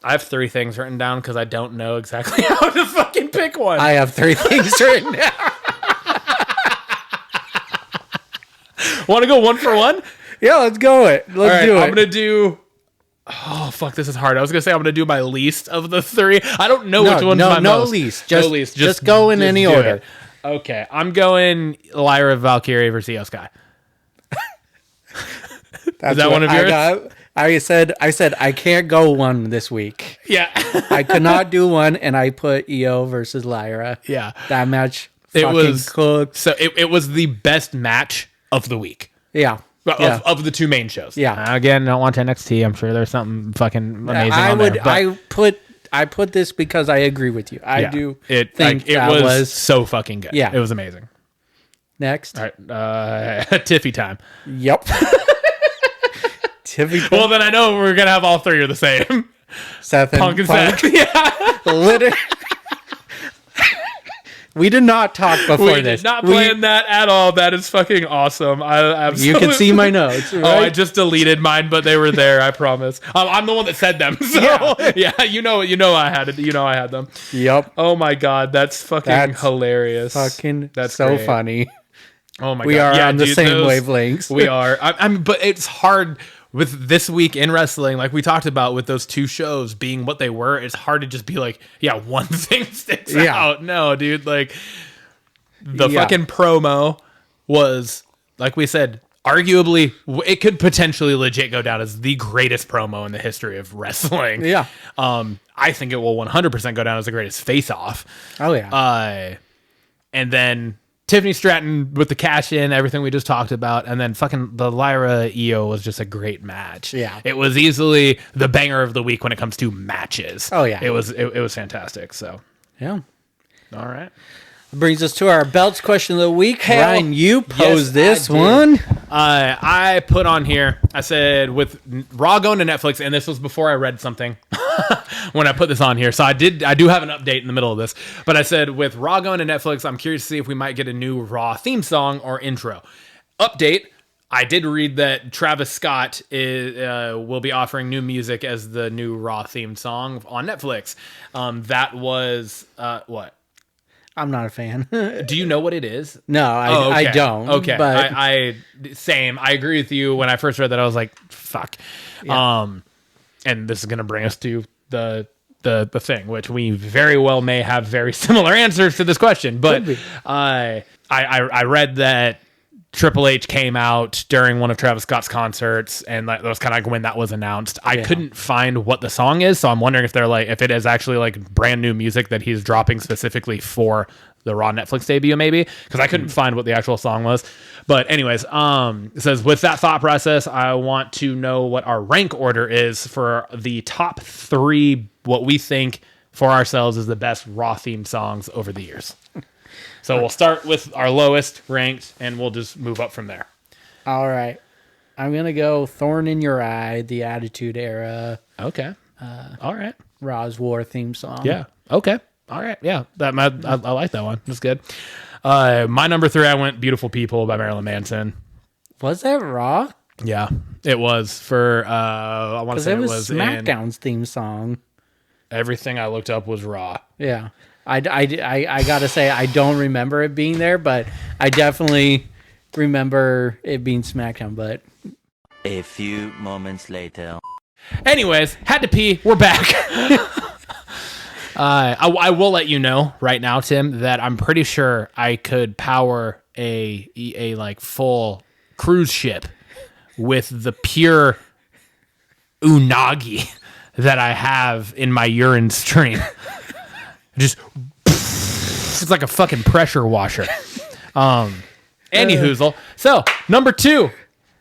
I have 3 things written down because I don't know exactly how to fucking pick one. I have 3 things written down. Want to go 1 for 1? Yeah, let's go it. Let's do it. I'm going to do... Oh, fuck, this is hard. I was going to say I'm going to do my least of the 3. I don't know which one's my most. No least. Just go in any order. It. Okay, I'm going Lyra Valkyrie versus Io Sky. Is that one of yours? I said I can't go one this week. Yeah. I could not do one, and I put Io versus Lyra. Yeah. That match It was cooked. So it was the best match of the week. Yeah. Of the 2 main shows. Yeah. Again, don't watch NXT. I'm sure there's something fucking amazing on there. But I put this because I agree with you. I do think it was so fucking good. Yeah. It was amazing. Next. All right. Tiffy-Time. Yep. Tiffy-Time. Well, then I know we're going to have all 3 are the same. Seth and Punk and Zach. Yeah. Literally. We did not talk before we this. Did not plan that at all. That is fucking awesome. I absolutely... You can see my notes. Right? Oh, I just deleted mine, but they were there. I promise. I'm the one that said them. So yeah, you know, I had it. You know, I had them. Yep. Oh my god, that's hilarious. That's so great. Funny. Oh my god, we are on the same wavelengths. We are. But it's hard. With this week in wrestling, like we talked about with those 2 shows being what they were, it's hard to just be like, one thing sticks out. No, dude, like the fucking promo was, like we said, arguably, it could potentially legit go down as the greatest promo in the history of wrestling. Yeah. I think it will 100% go down as the greatest face-off. Oh, yeah. And then Tiffany Stratton with the cash in, everything we just talked about, and then fucking the Lyra Io was just a great match. Yeah. It was easily the banger of the week when it comes to matches. Oh, yeah. It was fantastic. So, yeah. All right. Brings us to our belts question of the week. Ryan, you posed this one. I put on here, I said with Raw going to Netflix, and this was before I read something when I put this on here. So I do have an update in the middle of this, but I said with Raw going to Netflix, I'm curious to see if we might get a new Raw theme song or intro. Update. I did read that Travis Scott will be offering new music as the new Raw themed song on Netflix. That was what? I'm not a fan. Do you know what it is? No, I don't. Okay, but I same. I agree with you. When I first read that, I was like, "Fuck." Yeah. And this is gonna bring us to the thing, which we very well may have very similar answers to this question. But I read that Triple H came out during one of Travis Scott's concerts, and that was kind of like when that was announced. I couldn't find what the song is, so I'm wondering if if it is actually like brand new music that he's dropping specifically for the Raw Netflix debut, maybe, because I couldn't find what the actual song was. But anyways, it says, with that thought process, I want to know what our rank order is for the top 3, what we think for ourselves is the best Raw themed songs over the years. So we'll start with our lowest ranked, and we'll just move up from there. All right. I'm going to go Thorn in Your Eye, the Attitude Era. Okay. All right. Raw's War theme song. Yeah. Okay. All right. Yeah. I like that one. That's good. My number 3, I went Beautiful People by Marilyn Manson. Was that Raw? Yeah. It was for, I want to say it was SmackDown's theme song. Everything I looked up was Raw. Yeah. I got to say, I don't remember it being there, but I definitely remember it being SmackDown. But a few moments later. Anyways, had to pee. We're back. I will let you know right now, Tim, that I'm pretty sure I could power a like full cruise ship with the pure unagi that I have in my urine stream. Just it's like a fucking pressure washer. Anywhoozle. So, number 2.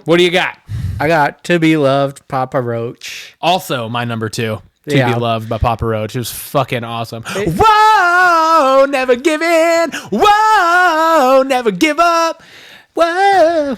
What do you got? I got To Be Loved, Papa Roach. Also, my number 2. To Yeah. Be Loved by Papa Roach. It was fucking awesome. Whoa, never give in. Whoa, never give up. Whoa.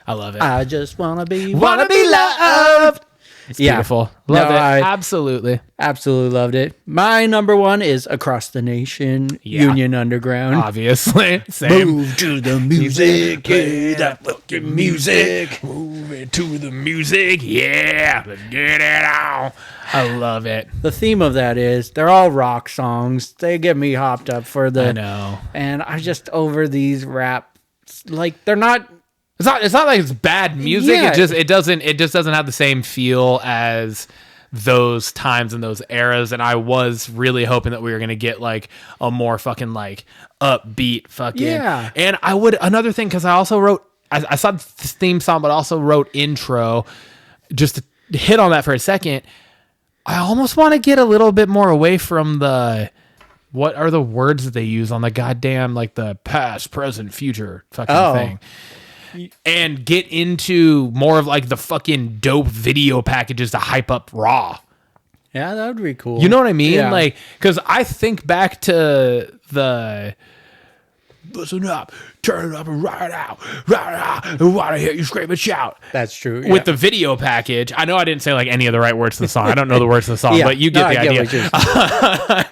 I love it. I just wanna be loved. It's beautiful. Love No, it. I- Absolutely. Absolutely loved it. My number 1 is Across the Nation, Yeah. Union Underground. Obviously. Same. Move to the music, play that fucking music. Moving to the music. Yeah. Let's get it on. I love it. The theme of that is they're all rock songs. They get me hopped up for the. I know. And I'm just over these rap. Like they're not. It's not like it's bad music. Yeah. It just doesn't have the same feel as those times and those eras. And I was really hoping that we were gonna get like a more fucking like upbeat fucking. Yeah. And another thing, because I also wrote I saw the theme song, but also wrote intro. Just to hit on that for a second, I almost want to get a little bit more away from the. What are the words that they use on the goddamn like the past, present, future fucking thing? And get into more of like the fucking dope video packages to hype up Raw. Yeah, that would be cool. You know what I mean? Yeah. Like, because I think back to the listen up, turn it up and ride out, and want to hear you scream and shout. That's true. With the video package, I know I didn't say like any of the right words to the song. I don't know the words to the song, Yeah. but you get No, the I get idea. what you're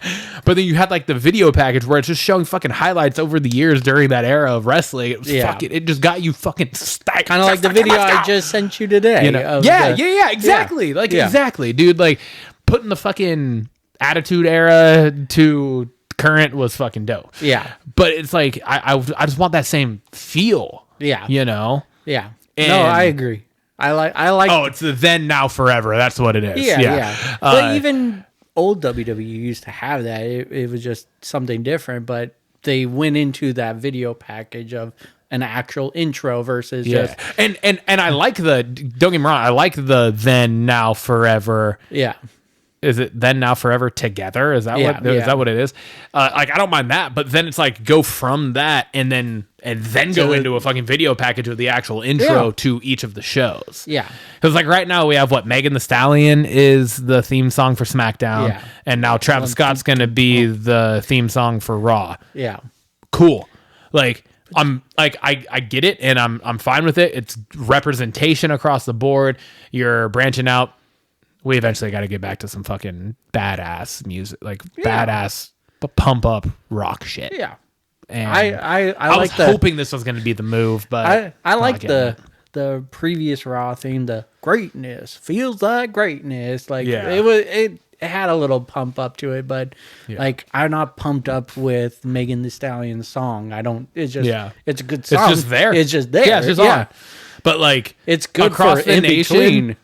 But then you had like the video package where it's just showing fucking highlights over the years during that era of wrestling. It was fucking, it just got you fucking stacked. Kind of like the video I just sent you today. You know? Yeah, exactly. Yeah. Like Yeah. exactly, dude. Like putting the fucking Attitude Era to current was fucking dope. Yeah. But it's like I just want that same feel. Yeah. You know? Yeah. And- No, I agree. I like. Oh, it's the then, now, forever. That's what it is. Yeah. But even old WWE used to have that. It was just something different, but they went into that video package of an actual intro versus just and I like don't get me wrong, I like the then, now, forever. yeah. Is it then, now, forever together? Is that Yeah, is yeah. that what it is? Like I don't mind that, but then it's like go from that and then go into a fucking video package with the actual intro Yeah. to each of the shows. Yeah. Because like right now we have Megan Thee Stallion is the theme song for SmackDown, Yeah. and now Travis Scott's gonna be the theme song for Raw. Yeah. Cool. Like I'm like I get it and I'm fine with it. It's representation across the board. You're branching out. We eventually got to get back to some fucking badass music, like badass pump up rock shit. Yeah. And I was like hoping this was going to be the move, but I like getting the previous Raw theme, the greatness feels like greatness. Like Yeah. it had a little pump up to it, but like I'm not pumped up with Megan Thee Stallion's song. I don't. It's just it's a good song. It's just there. It's just there. Yeah, it's just on. But like It's good across for the in nation, between.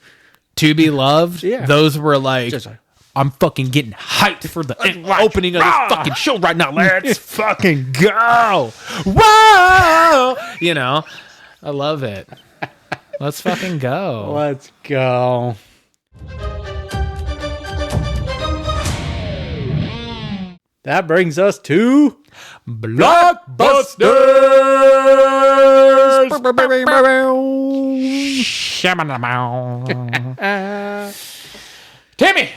To Be Loved. Yeah. Those were like. Just like, I'm fucking getting hyped for the opening of this fucking show right now. Let's fucking go. Whoa. You know, I love it. Let's fucking go. let's go. That brings us to Blockbusters. Timmy.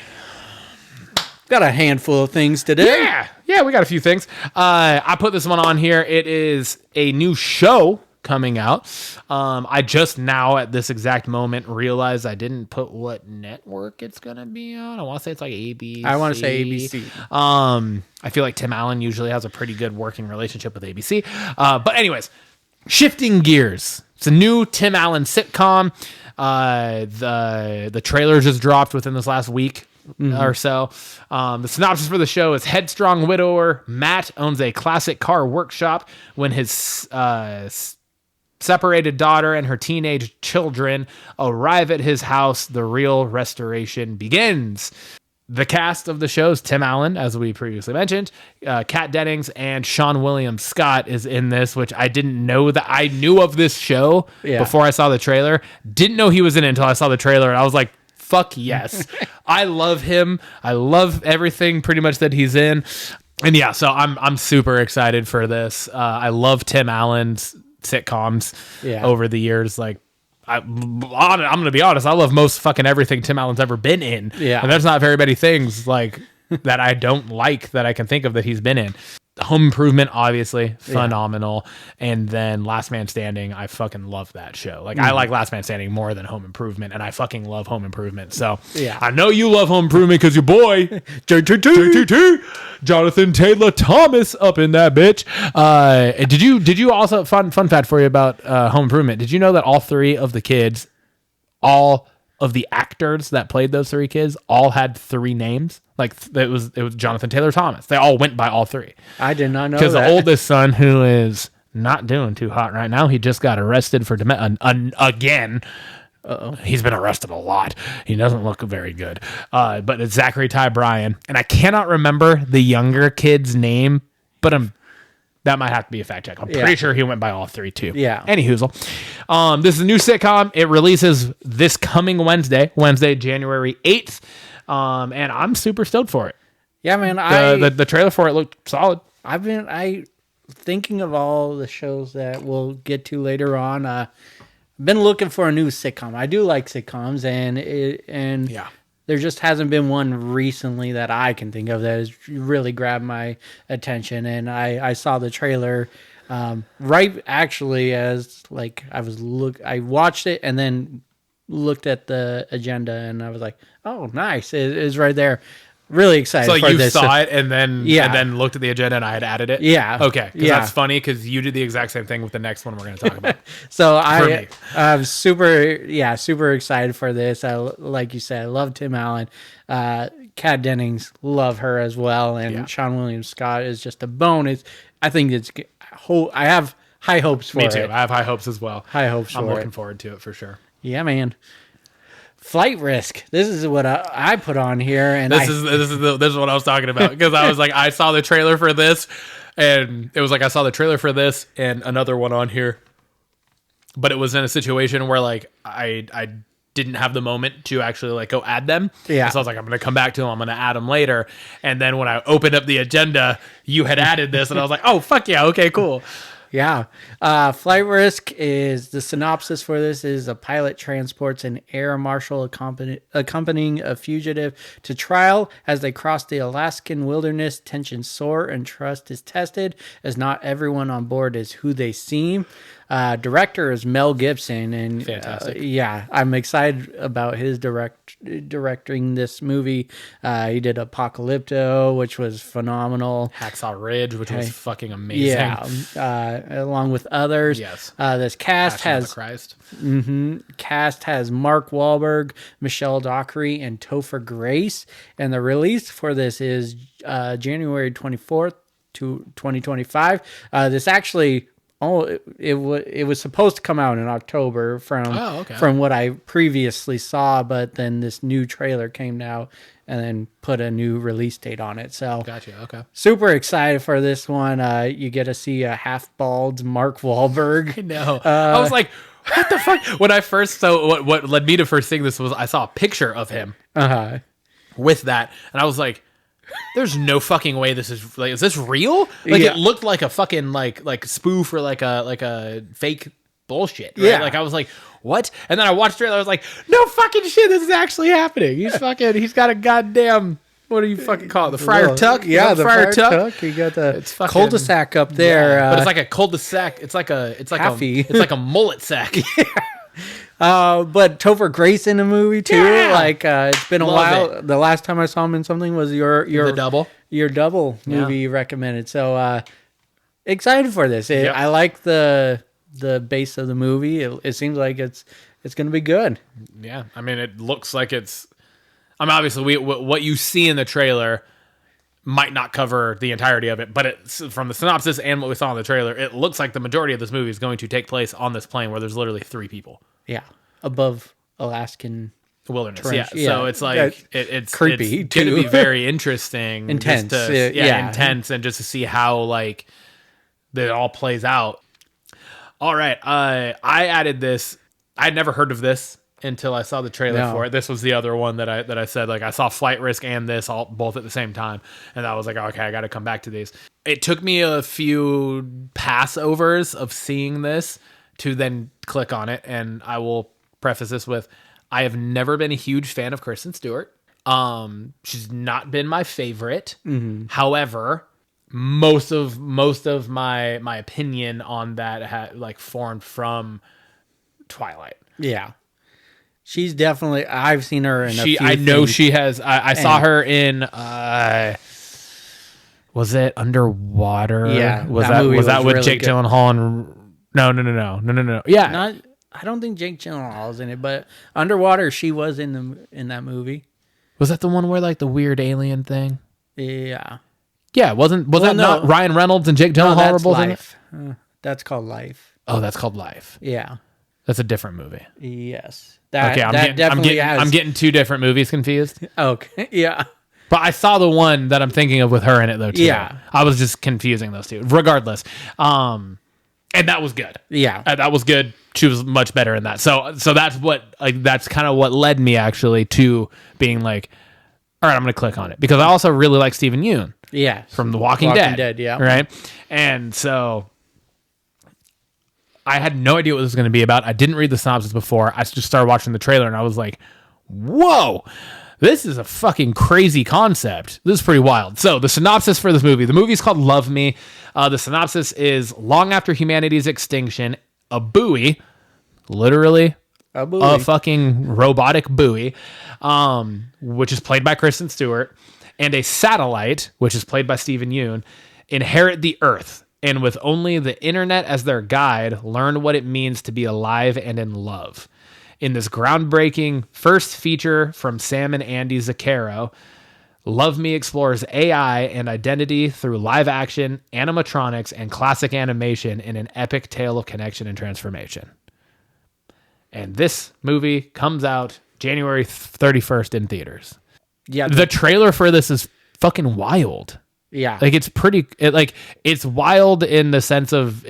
got a handful of things today. Yeah, we got a few things. I put this one on here. It is a new show coming out. I just now at this exact moment realized I didn't put what network it's gonna be on. I want to say it's like ABC. I want to say ABC. I feel like Tim Allen usually has a pretty good working relationship with ABC. But anyways, shifting gears. It's a new Tim Allen sitcom. The trailer just dropped within this last week or so. The synopsis for the show is headstrong widower Matt owns a classic car workshop when his separated daughter and her teenage children arrive at his house. The real restoration begins. the cast of the shows, Tim Allen, as we previously mentioned, Kat Dennings, and Sean William Scott is in this, which I didn't know that. I knew of this show before I saw the trailer. Didn't know he was in it until I saw the trailer, and I was like, fuck yes. I love him. I love everything pretty much that he's in. And yeah, so I'm super excited for this. I love Tim Allen's sitcoms over the years. Like, I'm going to be honest. I love most fucking everything Tim Allen's ever been in. Yeah. And there's not very many things like that I don't like that I can think of that he's been in. Home Improvement, obviously, phenomenal. And then Last Man Standing, I fucking love that show. Like, I like Last Man Standing more than Home Improvement, and I fucking love Home Improvement. So, I know you love Home Improvement because your boy, JTT, Jonathan Taylor Thomas, up in that bitch. Did you also, fun fact for you about Home Improvement, did you know that all three of the kids, all of the actors that played those three kids, all had three names? Like, it was Jonathan Taylor Thomas. They all went by all three. I did not know that. Because the oldest son, who is not doing too hot right now, he just got arrested for again. He's been arrested a lot. He doesn't look very good. But it's Zachary Ty Bryan. And I cannot remember the younger kid's name, but that might have to be a fact check. I'm pretty sure he went by all three, too. Yeah. Anyhoozle. This is a new sitcom. It releases this coming Wednesday, January 8th. And I'm super stoked for it. Yeah, man. The trailer for it looked solid. I thinking of all the shows that we'll get to later on. Been looking for a new sitcom. I do like sitcoms, and there just hasn't been one recently that I can think of that has really grabbed my attention. And I saw the trailer right actually as like I watched it and then looked at the agenda and I was like, oh, nice. It is right there. Really excited for this. So you saw it and then looked at the agenda and I had added it? Yeah. Okay. Because that's funny because you did the exact same thing with the next one we're going to talk about. So I'm super excited for this. Like you said, I love Tim Allen. Kat Dennings, love her as well. And Sean William Scott is just a bonus. I think I have high hopes for it. Me too. I have high hopes as well. I'm looking forward to it for sure. Yeah, man. Flight Risk. This is what I put on here, and this is what I was talking about because I was like, I saw the trailer for this, and it was like I saw the trailer for this and another one on here, but it was in a situation where like I didn't have the moment to actually like go add them. Yeah. So I was like, I'm going to come back to them. I'm going to add them later. And then when I opened up the agenda, you had added this, and I was like, oh fuck yeah, okay, cool. Yeah. Flight Risk is the synopsis for this is a pilot transports an air marshal accompanying a fugitive to trial as they cross the Alaskan wilderness. Tensions soar and trust is tested as not everyone on board is who they seem. Director is Mel Gibson, and fantastic. I'm excited about his directing this movie. He did Apocalypto, which was phenomenal. Hacksaw Ridge, which was fucking amazing. Yeah, along with others. Yes. This cast Passion of has the Christ. Cast has Mark Wahlberg, Michelle Dockery, and Topher Grace, and the release for this is January 24th to 2025. This actually. It was supposed to come out in October from what I previously saw, but then this new trailer came out and then put a new release date on it. So gotcha. Okay. Super excited for this one. You get to see a half-bald Mark Wahlberg. I know. I was like, what the fuck? When I first saw what led me to first seeing this was I saw a picture of him with that, and I was like, there's no fucking way this is like, is this real? Like it looked like a fucking like spoof or like a fake bullshit. Right? Like I was like, what? And then I watched it. I was like, no fucking shit. This is actually happening. He's got a goddamn, what do you fucking call it? The Friar Tuck? Yeah, the Friar Tuck. You got the cul-de-sac up there. But it's like a cul-de-sac. It's like a mullet sack. But Topher Grace in the movie too. Like it's been a while. The last time I saw him in something was your double movie you recommended. So excited for this. I like the base of the movie. It seems like it's going to be good. Yeah, I mean, it looks like it's. I mean, obviously, what you see in the trailer might not cover the entirety of it, but it's from the synopsis and what we saw in the trailer, it looks like the majority of this movie is going to take place on this plane where there's literally 3 people. Yeah, above Alaskan Wilderness, trench. yeah. So it's like That's it's creepy, It's going to too. be very interesting, Intense, just to, yeah. intense, and just to see how like that all plays out. All right, I added this. I'd never heard of this until I saw the trailer for it. This was the other one that I said, like, I saw Flight Risk and this all both at the same time, and I was like, okay, I got to come back to these. It took me a few passovers of seeing this to then click on it, and I will preface this with, I have never been a huge fan of Kristen Stewart. She's not been my favorite. However, most of my opinion on that like formed from Twilight. Yeah. She's definitely, I've seen her in a few I know things. she has. I saw her in. Was it Underwater? Yeah, Was that movie was that was with really Jake good. Gyllenhaal and no? Yeah, I don't think Jake Gyllenhaal's in it, but Underwater, she was in that movie. was that the one where like the weird alien thing? Yeah. Yeah, was that not Ryan Reynolds and Jake Gyllenhaal were that's both in it? Life. That's called Life. Oh, that's called Life. Yeah. That's a different movie. Yes. Okay, I'm getting two different movies confused. Okay. Yeah. But I saw the one that I'm thinking of with her in it, though, too. Yeah. I was just confusing those two. Regardless. And that was good. Yeah. That was good. She was much better in that. So that's that's kind of what led me, actually, to being like, all right, I'm going to click on it. Because I also really like Stephen Yeun. Yeah. From The Walking Dead. Yeah. Right? And so I had no idea what this was going to be about. I didn't read the synopsis before. I just started watching the trailer, and I was like, whoa. This is a fucking crazy concept. This is pretty wild. So the synopsis for this movie, the movie's called Love Me. The synopsis is, long after humanity's extinction, a buoy, literally a fucking robotic buoy, which is played by Kristen Stewart, and a satellite, which is played by Stephen Yeun, inherit the Earth, and with only the internet as their guide, learn what it means to be alive and in love. In this groundbreaking first feature from Sam and Andy Zucchero, Love Me explores AI and identity through live action, animatronics, and classic animation in an epic tale of connection and transformation. And this movie comes out January 31st in theaters. Yeah. The trailer for this is fucking wild. Yeah. Like, it's pretty, it's wild in the sense of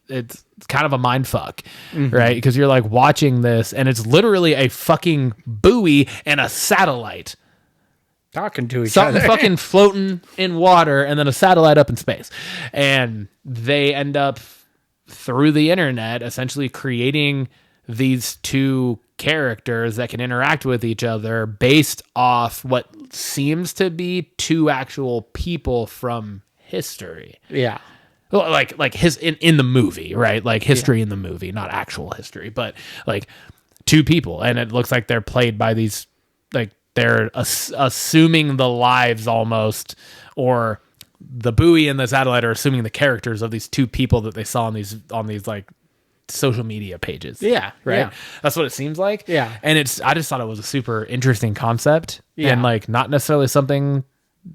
it's kind of a mind fuck, right? Because you're like watching this and it's literally a fucking buoy and a satellite talking to each something other. fucking floating in water and then a satellite up in space. And they end up through the internet essentially creating these two characters that can interact with each other based off what seems to be two actual people from history. Yeah. Like his in the movie, right? Like history in the movie, not actual history, but like two people, and it looks like they're played by these, like they're assuming the lives almost, or the buoy and the satellite are assuming the characters of these two people that they saw on these like social media pages. Yeah, right. yeah. That's what it seems like. Yeah, and I just thought it was a super interesting concept, yeah. and like not necessarily something.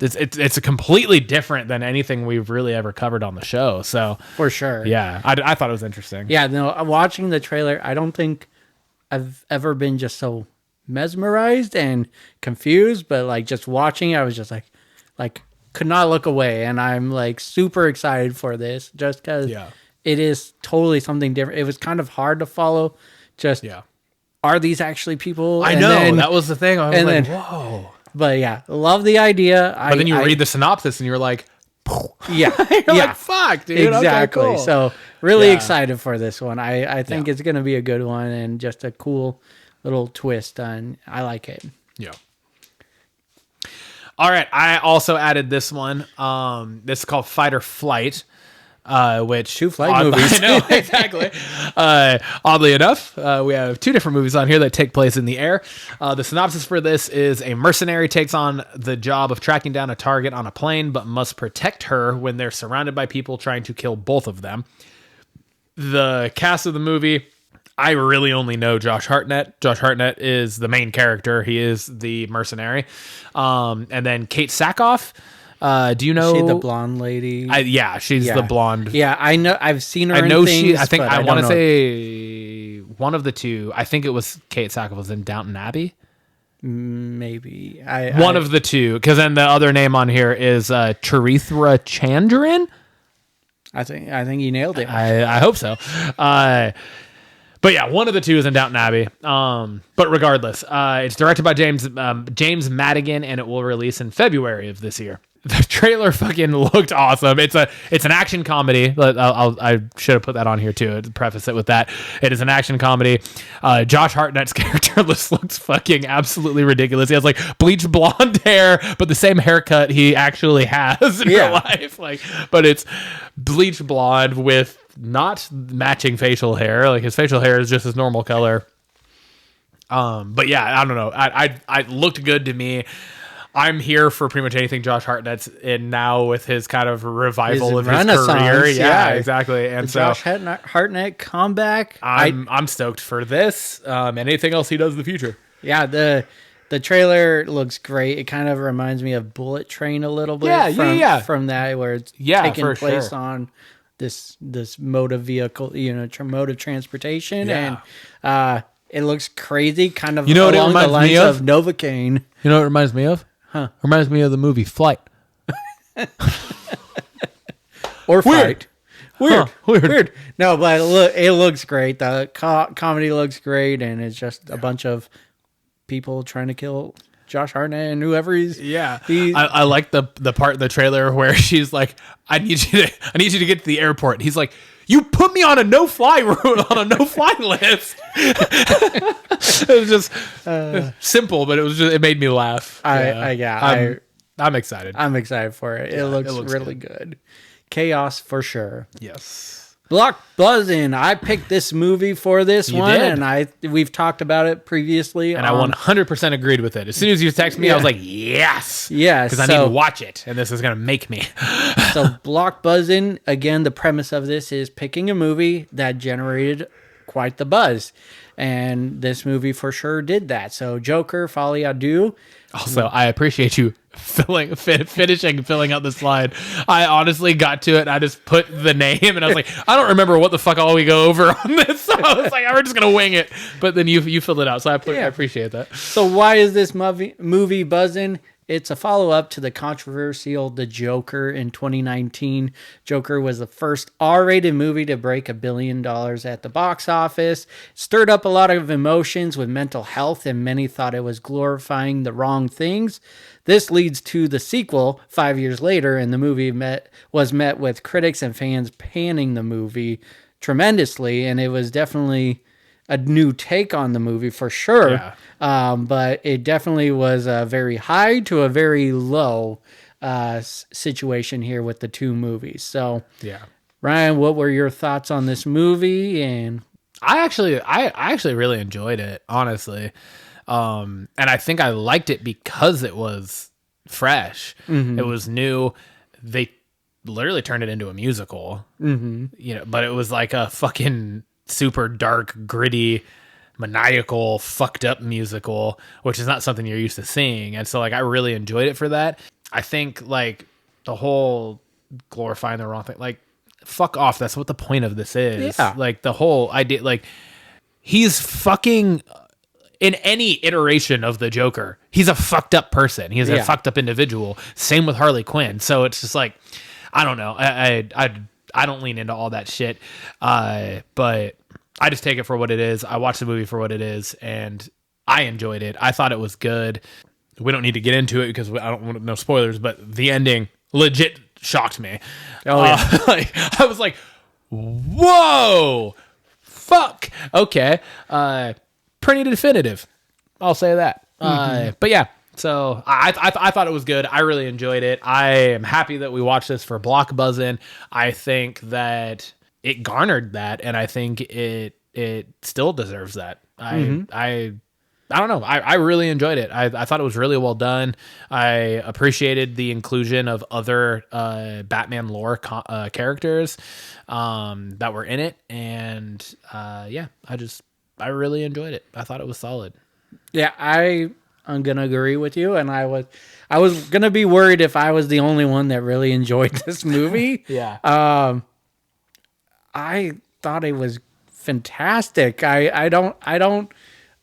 It's a completely different than anything we've really ever covered on the show. So for sure. Yeah. I thought it was interesting. Yeah. No, watching the trailer, I don't think I've ever been just so mesmerized and confused, but like just watching, I was just like could not look away. And I'm like super excited for this just because it is totally something different. It was kind of hard to follow. Just, are these actually people? I know. That was the thing. I was like, whoa. But yeah, love the idea. But then you read the synopsis and you're like, yeah, you're like, fuck, dude. Exactly. Okay, cool. So really excited for this one. I think it's going to be a good one and just a cool little twist on. I like it. Yeah. All right. I also added this one. This is called Fight or Flight. Which two flight movies. I know, exactly. Oddly enough, we have two different movies on here that take place in the air. The synopsis for this is: a mercenary takes on the job of tracking down a target on a plane, but must protect her when they're surrounded by people trying to kill both of them. The cast of the movie, I really only know Josh Hartnett. Josh Hartnett is the main character. He is the mercenary. And then Kate Sackhoff. Do you know? Is she the blonde lady? She's the blonde. Yeah, I know. I've seen her. I know in things, I think I want to know. say one of the two. I think it was Kate Sackhoff was in Downton Abbey. Maybe One of the two, because then the other name on here is Charithra Chandran. I think you nailed it. I hope so. But yeah, one of the two is in Downton Abbey. But regardless, it's directed by James Madigan, and it will release in February of this year. The trailer fucking looked awesome. It's an action comedy. I should have put that on here too, to preface it with that. It is an action comedy. Josh Hartnett's character looks fucking absolutely ridiculous. He has like bleached blonde hair, but the same haircut he actually has in real life. But it's bleached blonde with not matching facial hair. Like his facial hair is just his normal color. But yeah, I don't know. I looked good to me. I'm here for pretty much anything Josh Hartnett's in now with his kind of revival of his career. Yeah, exactly. And the Josh Hartnett comeback. I'm stoked for this. And anything else he does in the future. Yeah, the trailer looks great. It kind of reminds me of Bullet Train a little bit. From that, where it's taking place on this mode of vehicle, mode of transportation, and it looks crazy, kind of along the lines of Novocaine. You know what it reminds me of? It reminds me of the movie Flight. Or Fight. Weird. No, but look, it looks great. The comedy looks great, and it's just a bunch of people trying to kill Josh Hartnett and whoever he's. Yeah, I like the part of the trailer where she's like, "I need you to get to the airport." He's like, "You put me on a no-fly route, on a no-fly list." It was just simple, but it made me laugh. I'm excited. I'm excited for it. It looks really good. Chaos for sure. Yes. Blockbuzzin. I picked this movie for this one, and we've talked about it previously, and I 100% agreed with it. As soon as you texted me, I was like, yes, because I need to watch it, and this is gonna make me. So Blockbuzzin, again, the premise of this is picking a movie that generated quite the buzz, and this movie for sure did that. So Joker, Folie à Deux. Also, I appreciate you finishing filling out the slide. I honestly got to it, and I just put the name, and I was like, I don't remember what the fuck all we go over on this. So I was like, we're just gonna wing it. But then you filled it out, so I appreciate that. So why is this movie buzzing? It's a follow-up to the controversial The Joker in 2019. Joker was the first R-rated movie to break $1 billion at the box office. Stirred up a lot of emotions with mental health, and many thought it was glorifying the wrong things. This leads to the sequel 5 years later, and the movie was met with critics and fans panning the movie tremendously, and it was definitely a new take on the movie for sure. Yeah. But it definitely was a very high to a very low situation here with the two movies. So, yeah, Ryan, what were your thoughts on this movie? And I actually really enjoyed it, honestly. And I think I liked it because it was fresh. Mm-hmm. It was new. They literally turned it into a musical. Mm-hmm. But it was like a fucking super dark, gritty, maniacal, fucked up musical, which is not something you're used to seeing. And so I really enjoyed it for that. I think the whole glorifying the wrong thing, fuck off. That's what the point of this is. Yeah. The whole idea, he's fucking, in any iteration of the Joker, he's a fucked up person. He's a fucked up individual. Same with Harley Quinn. So it's just I don't know. I don't lean into all that shit. But I just take it for what it is. I watched the movie for what it is, and I enjoyed it. I thought it was good. We don't need to get into it because I don't want no spoilers, but the ending legit shocked me. Oh, yeah. I was like, whoa, fuck. Okay. Pretty definitive. I'll say that. But yeah, so I thought it was good. I really enjoyed it. I am happy that we watched this for Blockbuzzin. I think that it garnered that, and I think it still deserves that. I don't know. I really enjoyed it. I thought it was really well done. I appreciated the inclusion of other Batman lore characters that were in it, and I really enjoyed it. I thought it was solid. Yeah, I'm gonna agree with you, and I was gonna be worried if I was the only one that really enjoyed this movie. Yeah. I thought it was fantastic. I don't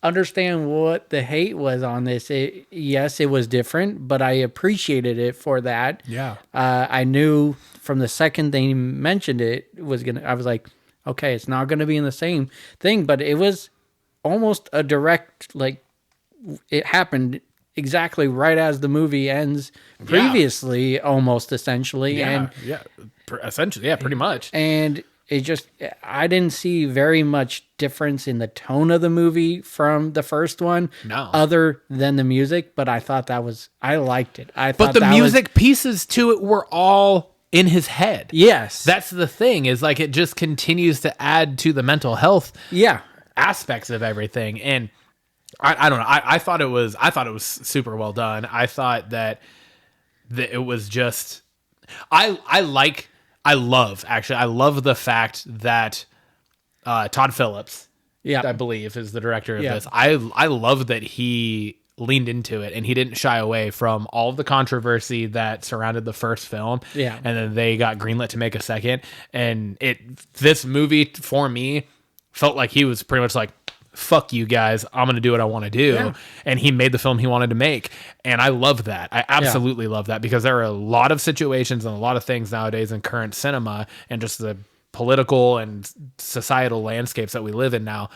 understand what the hate was on this. Yes, it was different, but I appreciated it for that. Yeah. I knew from the second they mentioned it was I was like, okay, it's not gonna be in the same thing, but it was almost a direct, like, it happened exactly right as the movie ends previously, almost essentially. Essentially, pretty much. And it just, I didn't see very much difference in the tone of the movie from the first one. No. Other than the music, but I thought I liked it. But the music pieces to it were all in his head. Yes. That's the thing, is like it just continues to add to the mental health aspects of everything. And I don't know. I thought it was super well done. I thought that it was just I love the fact that Todd Phillips, I believe, is the director of this. I love that he leaned into it and he didn't shy away from all of the controversy that surrounded the first film. Yeah. And then they got greenlit to make a second. And this movie, for me, felt like he was pretty much like, fuck you guys, I'm going to do what I want to do. Yeah. And he made the film he wanted to make. And I love that. I absolutely love that, because there are a lot of situations and a lot of things nowadays in current cinema and just the political and societal landscapes that we live in now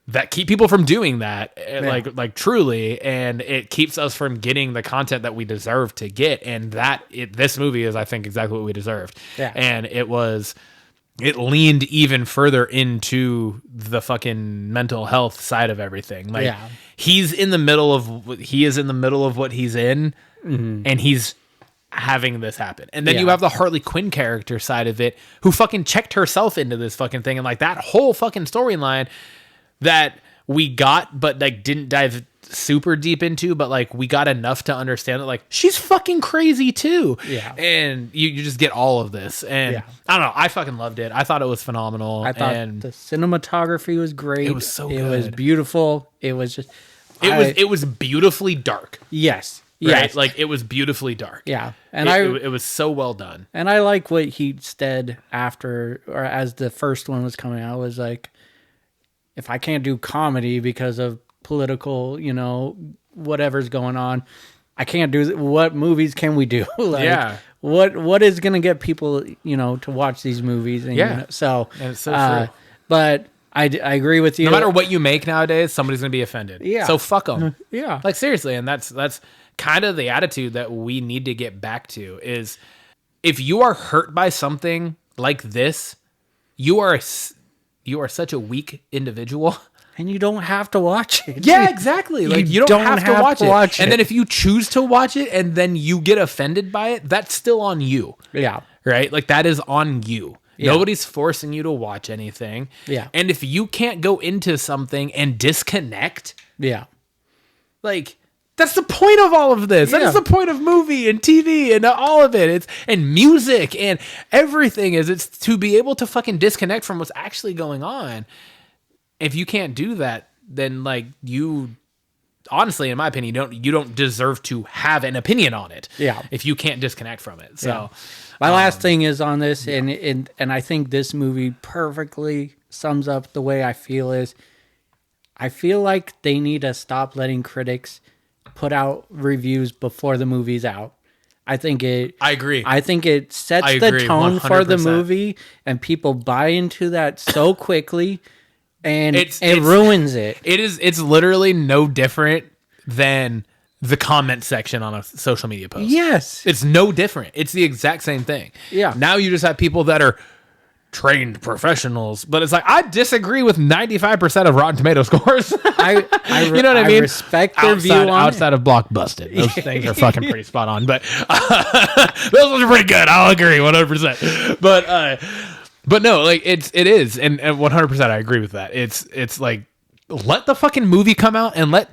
that keep people from doing that, like truly, and it keeps us from getting the content that we deserve to get. And this movie is, I think, exactly what we deserved. Yeah. And it leaned even further into the fucking mental health side of everything. Like he is in the middle of what he's in, and he's having this happen. And then you have the Harley Quinn character side of it, who fucking checked herself into this fucking thing. And like that whole fucking storyline that we got, but like didn't dive super deep into, but like we got enough to understand that like she's fucking crazy too. Yeah. And you just get all of this. And I don't know, I fucking loved it. I thought it was phenomenal. I thought the cinematography was great. It was so good. It was beautiful. It was just it was beautifully dark. Yes. Right? Yes. Like it was beautifully dark. Yeah. And it was so well done. And I like what he said after, or as the first one was coming out, was like, if I can't do comedy because of political, whatever's going on, I can't do what movies can we do? Like, what is going to get people, to watch these movies? And, and it's so true. But I agree with you. No matter what you make nowadays, somebody's going to be offended. Yeah. So fuck them. Yeah. Like seriously. And that's kind of the attitude that we need to get back to, is if you are hurt by something like this, you are such a weak individual. And you don't have to watch it. Yeah, exactly. Like you don't have to watch it. And then if you choose to watch it and then you get offended by it, that's still on you. Yeah. Right? Like that is on you. Yeah. Nobody's forcing you to watch anything. Yeah. And if you can't go into something and disconnect, like that's the point of all of this. Yeah. That is the point of movie and TV and all of it. And music and everything it's to be able to fucking disconnect from what's actually going on. If you can't do that, then like you, honestly, in my opinion, you don't deserve to have an opinion on it. Yeah. If you can't disconnect from it. So my last thing is on this, and I think this movie perfectly sums up the way I feel is, I feel like they need to stop letting critics put out reviews before the movie's out. I agree. I think it sets the tone 100%. For the movie, and people buy into that so quickly. And it ruins it. It's literally no different than the comment section on a social media post. Yes. It's no different. It's the exact same thing. Yeah. Now you just have people that are trained professionals, but it's like, I disagree with 95% of Rotten Tomato scores. You know what I mean? I respect their view on outside of Blockbusters. Those things are fucking pretty spot on, but those ones are pretty good. I'll agree 100%. But no, like it is, and 100% I agree with that. It's like, let the fucking movie come out and let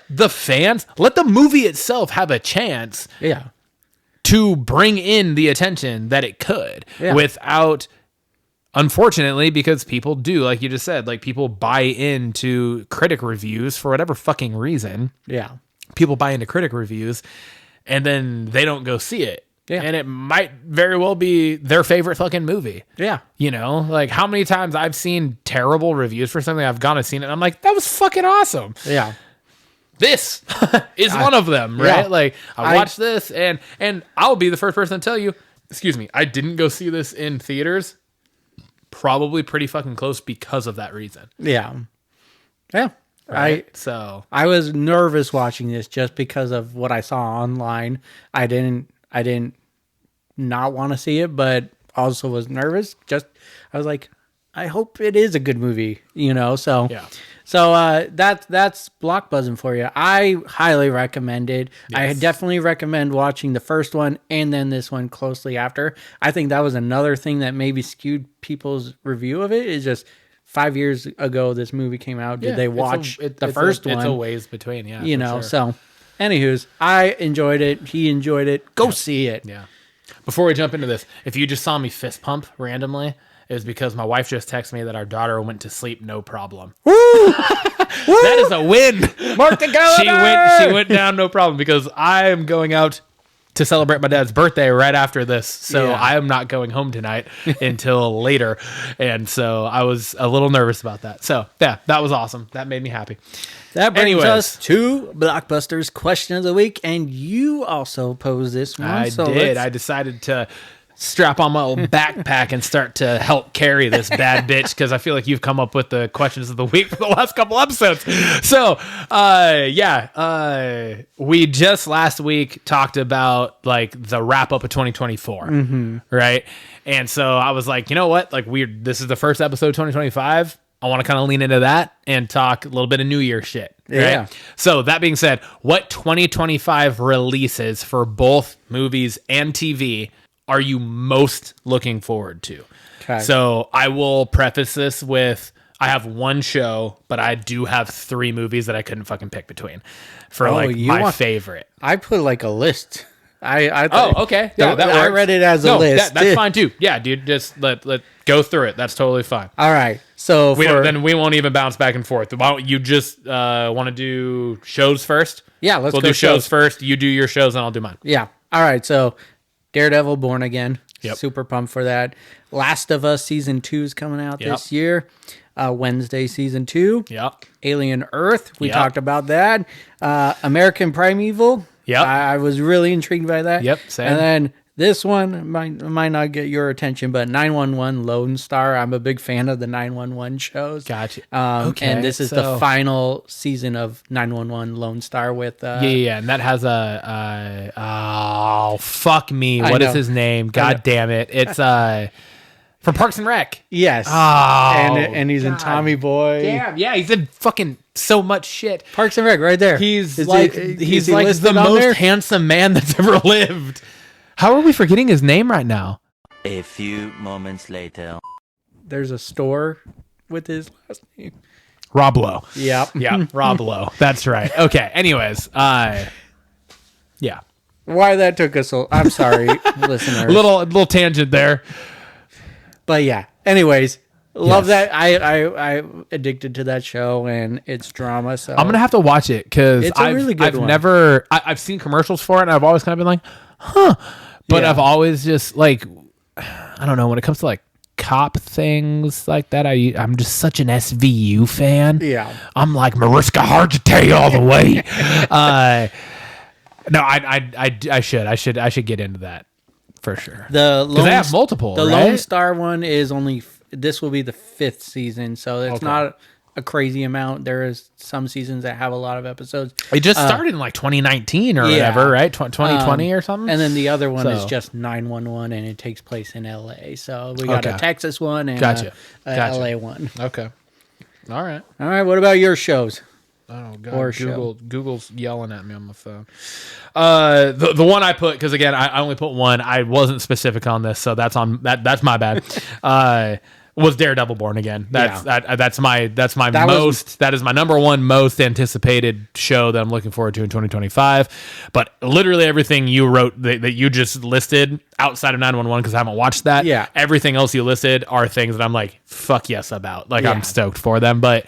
the fans, let the movie itself have a chance, to bring in the attention that it could, without, unfortunately, because people do, like you just said, like people buy into critic reviews for whatever fucking reason. Yeah, people buy into critic reviews, and then they don't go see it. Yeah. And it might very well be their favorite fucking movie. Yeah. You know, like how many times I've seen terrible reviews for something, I've gone and seen it, and I'm like, that was fucking awesome. Yeah. This is one of them, right? Yeah. Like I watched this, and I'll be the first person to tell you, excuse me, I didn't go see this in theaters. Probably pretty fucking close because of that reason. Yeah. Yeah. Right? So I was nervous watching this just because of what I saw online. I didn't not want to see it, but also was nervous. I was like, I hope it is a good movie, you know? So, yeah. So that's Blockbuzzin for you. I highly recommend it. Yes. I definitely recommend watching the first one and then this one closely after. I think that was another thing that maybe skewed people's review of it. Is just 5 years ago this movie came out. Did they watch the first one? It's a ways between, yeah. You for know, sure. so anywho's, I enjoyed it. He enjoyed it. Go see it. Yeah. Before we jump into this, if you just saw me fist pump randomly, it was because my wife just texted me that our daughter went to sleep no problem. Woo! That is a win. Mark the calendar! She went down no problem because I am going out to celebrate my dad's birthday right after this. So Yeah. I am not going home tonight until later. And so I was a little nervous about that. So yeah, that was awesome. That made me happy. That brings Anyways. us to Blockbusters question of the week, and you also posed this one. I so did. let's- I decided to strap on my little backpack and start to help carry this bad bitch because I feel like you've come up with the questions of the week for the last couple episodes. So, we just last week talked about like the wrap up of 2024, right? And so I was like, you know what? Like this is the first episode of 2025. I want to kind of lean into that and talk a little bit of New Year shit. Right? Yeah. So that being said, what 2025 releases for both movies and TV are you most looking forward to? Okay. So I will preface this with I have one show, but I do have 3 movies that I couldn't fucking pick between for my favorite. I put like a list. I thought, Oh, okay. Yeah, that I works. read it as a list. That's fine too. Yeah, dude, just let go through it. That's totally fine. All right. So Then we won't even bounce back and forth. Why don't you just want to do shows first? Yeah, let's we'll go do shows shows. first. You do your shows, and I'll do mine. yeah. All right. So Daredevil Born Again. Yep. Super pumped for that. Last of Us season 2 is coming out Yep. this year. Wednesday season 2. Yep. Alien Earth. We Yep. talked about that. American Primeval. Yep. I was really intrigued by that. Yep, same. And then this one might not get your attention, but 911 Lone Star. I'm a big fan of the 911 shows. Gotcha. And this is the so- final season of 911 Lone Star with Yeah, and that has oh fuck me, I what is know. his name? God damn it, it's from Parks and Rec. yes. Oh, and he's in God Tommy Boy. Damn, yeah, he's in fucking so much shit. Parks and Rec right there. He's Is like he he's like listed the on most there? handsome man that's ever lived. How are we forgetting his name right now? A few moments later. There's a store with his last name. Rob Lowe. Yep. Yeah, Rob Lowe. That's right. Okay. Anyways, yeah, Why that took us so I'm sorry, listeners. little tangent there. But yeah. Anyways, love Yes. that. I addicted to that show and its drama. So I'm gonna have to watch it because It's a really good I've one. never I've seen commercials for it and I've always kind of been like, huh, but Yeah. I've always just like, I don't know, when it comes to like cop things like that, I'm just such an SVU fan. Yeah. I'm like Mariska Hargitay all the way. No, I should get into that for sure. The Because they have multiple. The right? Lone Star one is only. This will be the 5th season, so it's Okay. not a crazy amount. There is some seasons that have a lot of episodes. It just started in like 2019 or yeah. whatever, right? 2020 or something. And then the other one is So- just 911, and it takes place in LA. So we got a Okay. Texas one and Gotcha. a Gotcha. LA one. Okay. All right. All right, what about your shows? Oh god, Or show. Google's yelling at me on my phone. The one I put, because again I only put one. I wasn't specific on this, so that's my bad. Was Daredevil Born Again? That's my that is my number one most anticipated show that I'm looking forward to in 2025. But literally everything you wrote that you just listed outside of 911, because I haven't watched that. Yeah. Everything else you listed are things that I'm like, fuck yes about. Like Yeah. I'm stoked for them. But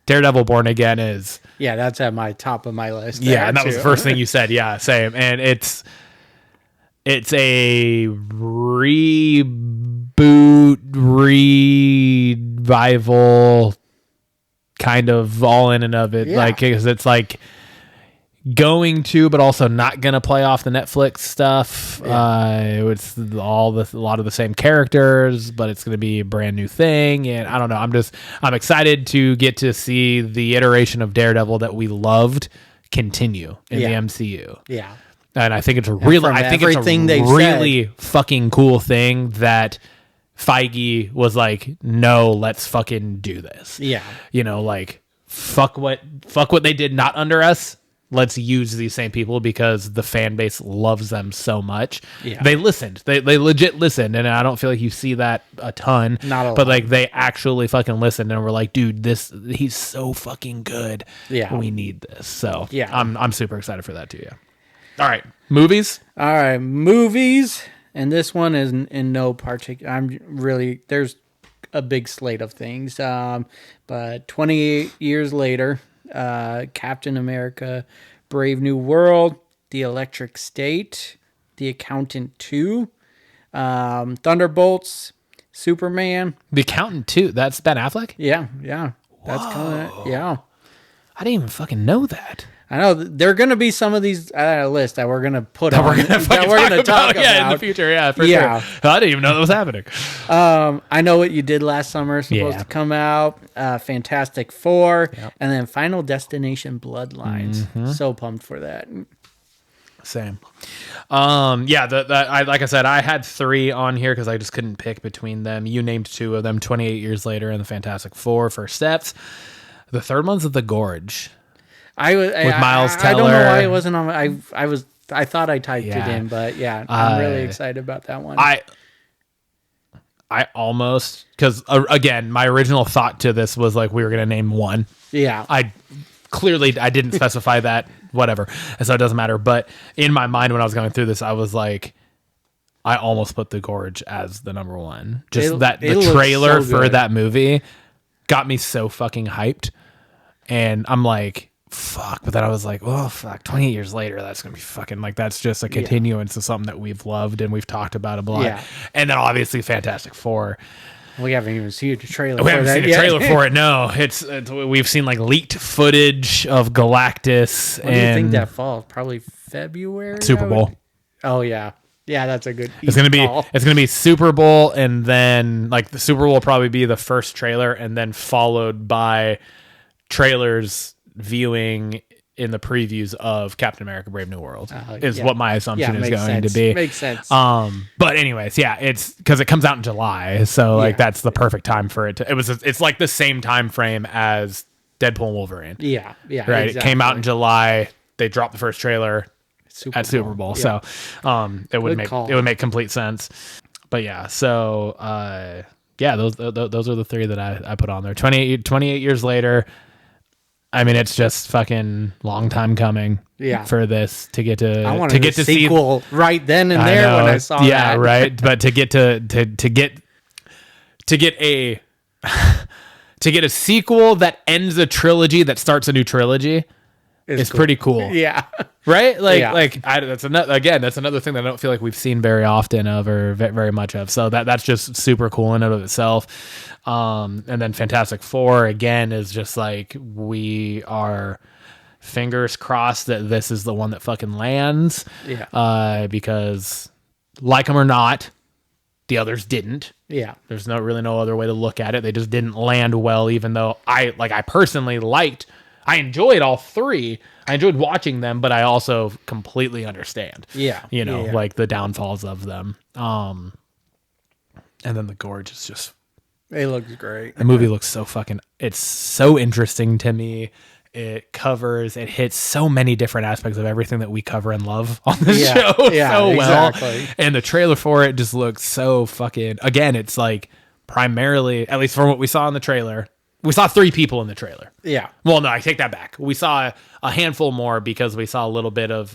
Daredevil Born Again is. Yeah, that's at my top of my list. Yeah, there, and that was too. the first thing you said. Yeah, same. And it's it's a reboot, revival, kind of all in and of it. Yeah. Like, 'cause it's like going to, but also not gonna play off the Netflix stuff. It's a lot of the same characters, but it's gonna be a brand new thing. And I don't know. I'm excited to get to see the iteration of Daredevil that we loved continue in the MCU. Yeah. And I think it's a really, fucking cool thing that Feige was like, no, let's fucking do this. Yeah. You know, like fuck what they did not under us. Let's use these same people because the fan base loves them so much. Yeah. They listened. They legit listened. And I don't feel like you see that a ton. Not a lot. But like they actually fucking listened and were like, dude, he's so fucking good. Yeah. We need this. So yeah, I'm super excited for that too. Yeah. All right. Movies. And this one is in no particular. There's a big slate of things. But 28 years later, Captain America, Brave New World, The Electric State, The Accountant 2, Thunderbolts, Superman. The Accountant 2, that's Ben Affleck? Yeah. That's coming. Yeah. I didn't even fucking know that. I know there are going to be some of these list that we're going to put on. We're going to talk about. Yeah, in the future. Yeah, for sure. I didn't even know that was happening. I Know What You Did Last Summer is supposed to come out. Fantastic Four. Yep. And then Final Destination Bloodlines. Mm-hmm. So pumped for that. Same. Like I said, I had 3 on here because I just couldn't pick between them. You named 2 of them, 28 Years Later and the Fantastic Four, First Steps. The third one's The Gorge. With Miles Teller. I don't know why it wasn't on. I thought I typed it in, but yeah, I'm really excited about that one. I almost, because again, my original thought to this was like we were gonna name one. Yeah. I didn't specify that, whatever, and so it doesn't matter. But in my mind, when I was going through this, I was like, I almost put The Gorge as the number one. Just the trailer for that movie got me so fucking hyped, and I'm like, fuck. But then I was like, oh fuck, 28 years later, that's gonna be fucking like, that's just a continuance of something that we've loved and we've talked about a lot. Yeah. And then obviously Fantastic Four. We haven't even seen the trailer. We haven't seen the trailer for it. No, it's we've seen like leaked footage of Galactus. When do you think that falls? Probably February. Super Bowl. Oh yeah, that's a good. It's gonna be Super Bowl, and then like the Super Bowl will probably be the first trailer, and then followed by trailers viewing in the previews of Captain America Brave New World is what my assumption is going to be. Makes sense. But anyways, it's because it comes out in July, so like that's the perfect time for it. It's like the same time frame as Deadpool and Wolverine. Yeah, right. Exactly. It came out in July. They dropped the first trailer at Super Bowl, so it would make complete sense. But those are the 3 that I put on there. 28 years later. I mean, it's just fucking long time coming for this to get to I wanted to get sequel right then and there when I saw that. Yeah, right. But to get a sequel that ends a trilogy that starts a new trilogy is cool. Pretty cool. Yeah. Right? That's another thing that I don't feel like we've seen very often of or very much of. So that's just super cool in and of itself. And then Fantastic Four again is just like, we are fingers crossed that this is the one that fucking lands. Yeah. Because like them or not, the others didn't. Yeah. There's no other way to look at it. They just didn't land well, even though I personally I enjoyed all 3. I enjoyed watching them, but I also completely understand. Yeah. Like the downfalls of them. And then The Gorge is just... It looks great. The movie looks so it's so interesting to me. It hits so many different aspects of everything that we cover and love on this show so well. Exactly. And the trailer for it just looks so fucking... Again, it's like primarily, at least from what we saw in the trailer... We saw 3 people in the trailer. Yeah. Well, no, I take that back. We saw a handful more because we saw a little bit of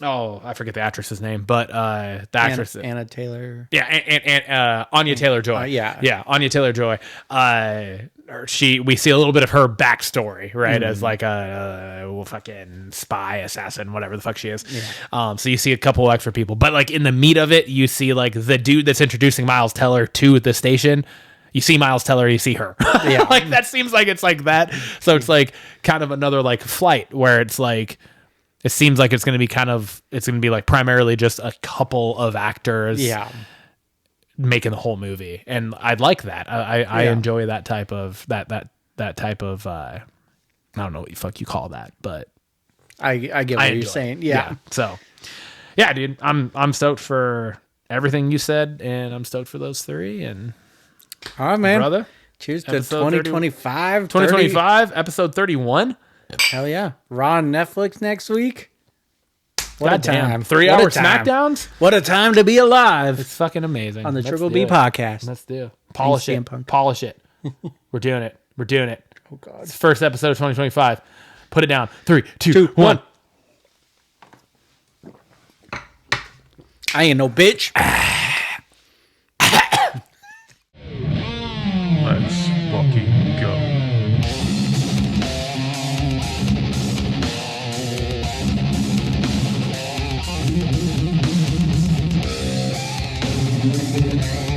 oh, I forget the actress's name, but the actress Anna Taylor. Yeah, and Anya Taylor-Joy. Yeah. Anya Taylor-Joy. We see a little bit of her backstory, right, as like a fucking spy, assassin, whatever the fuck she is. Yeah. So you see a couple extra people, but like in the meat of it, you see like the dude that's introducing Miles Teller to the station. You see Miles Teller, you see her. Yeah. Like that seems like it's like that. So it's like kind of another like flight where it's like. It seems like it's going to be like primarily just a couple of actors making the whole movie. And I'd like that. I enjoy that type of, that type of, I don't know what the fuck you call that, but I get what you're saying. Yeah. So yeah, dude, I'm stoked for everything you said, and I'm stoked for those three. And all right, man. Brother. Cheers to 2025. 2025, episode 31. Hell yeah. Raw on Netflix next week. What God a time. damn. 3 hour SmackDowns? What a time to be alive. It's fucking amazing. On the Triple B podcast. Let's do it. Polish it. Polish it. We're doing it. We're doing it. Oh, God. It's the first episode of 2025. Put it down. 3, 2, 1. I ain't no bitch. Let's fucking go. Thank you.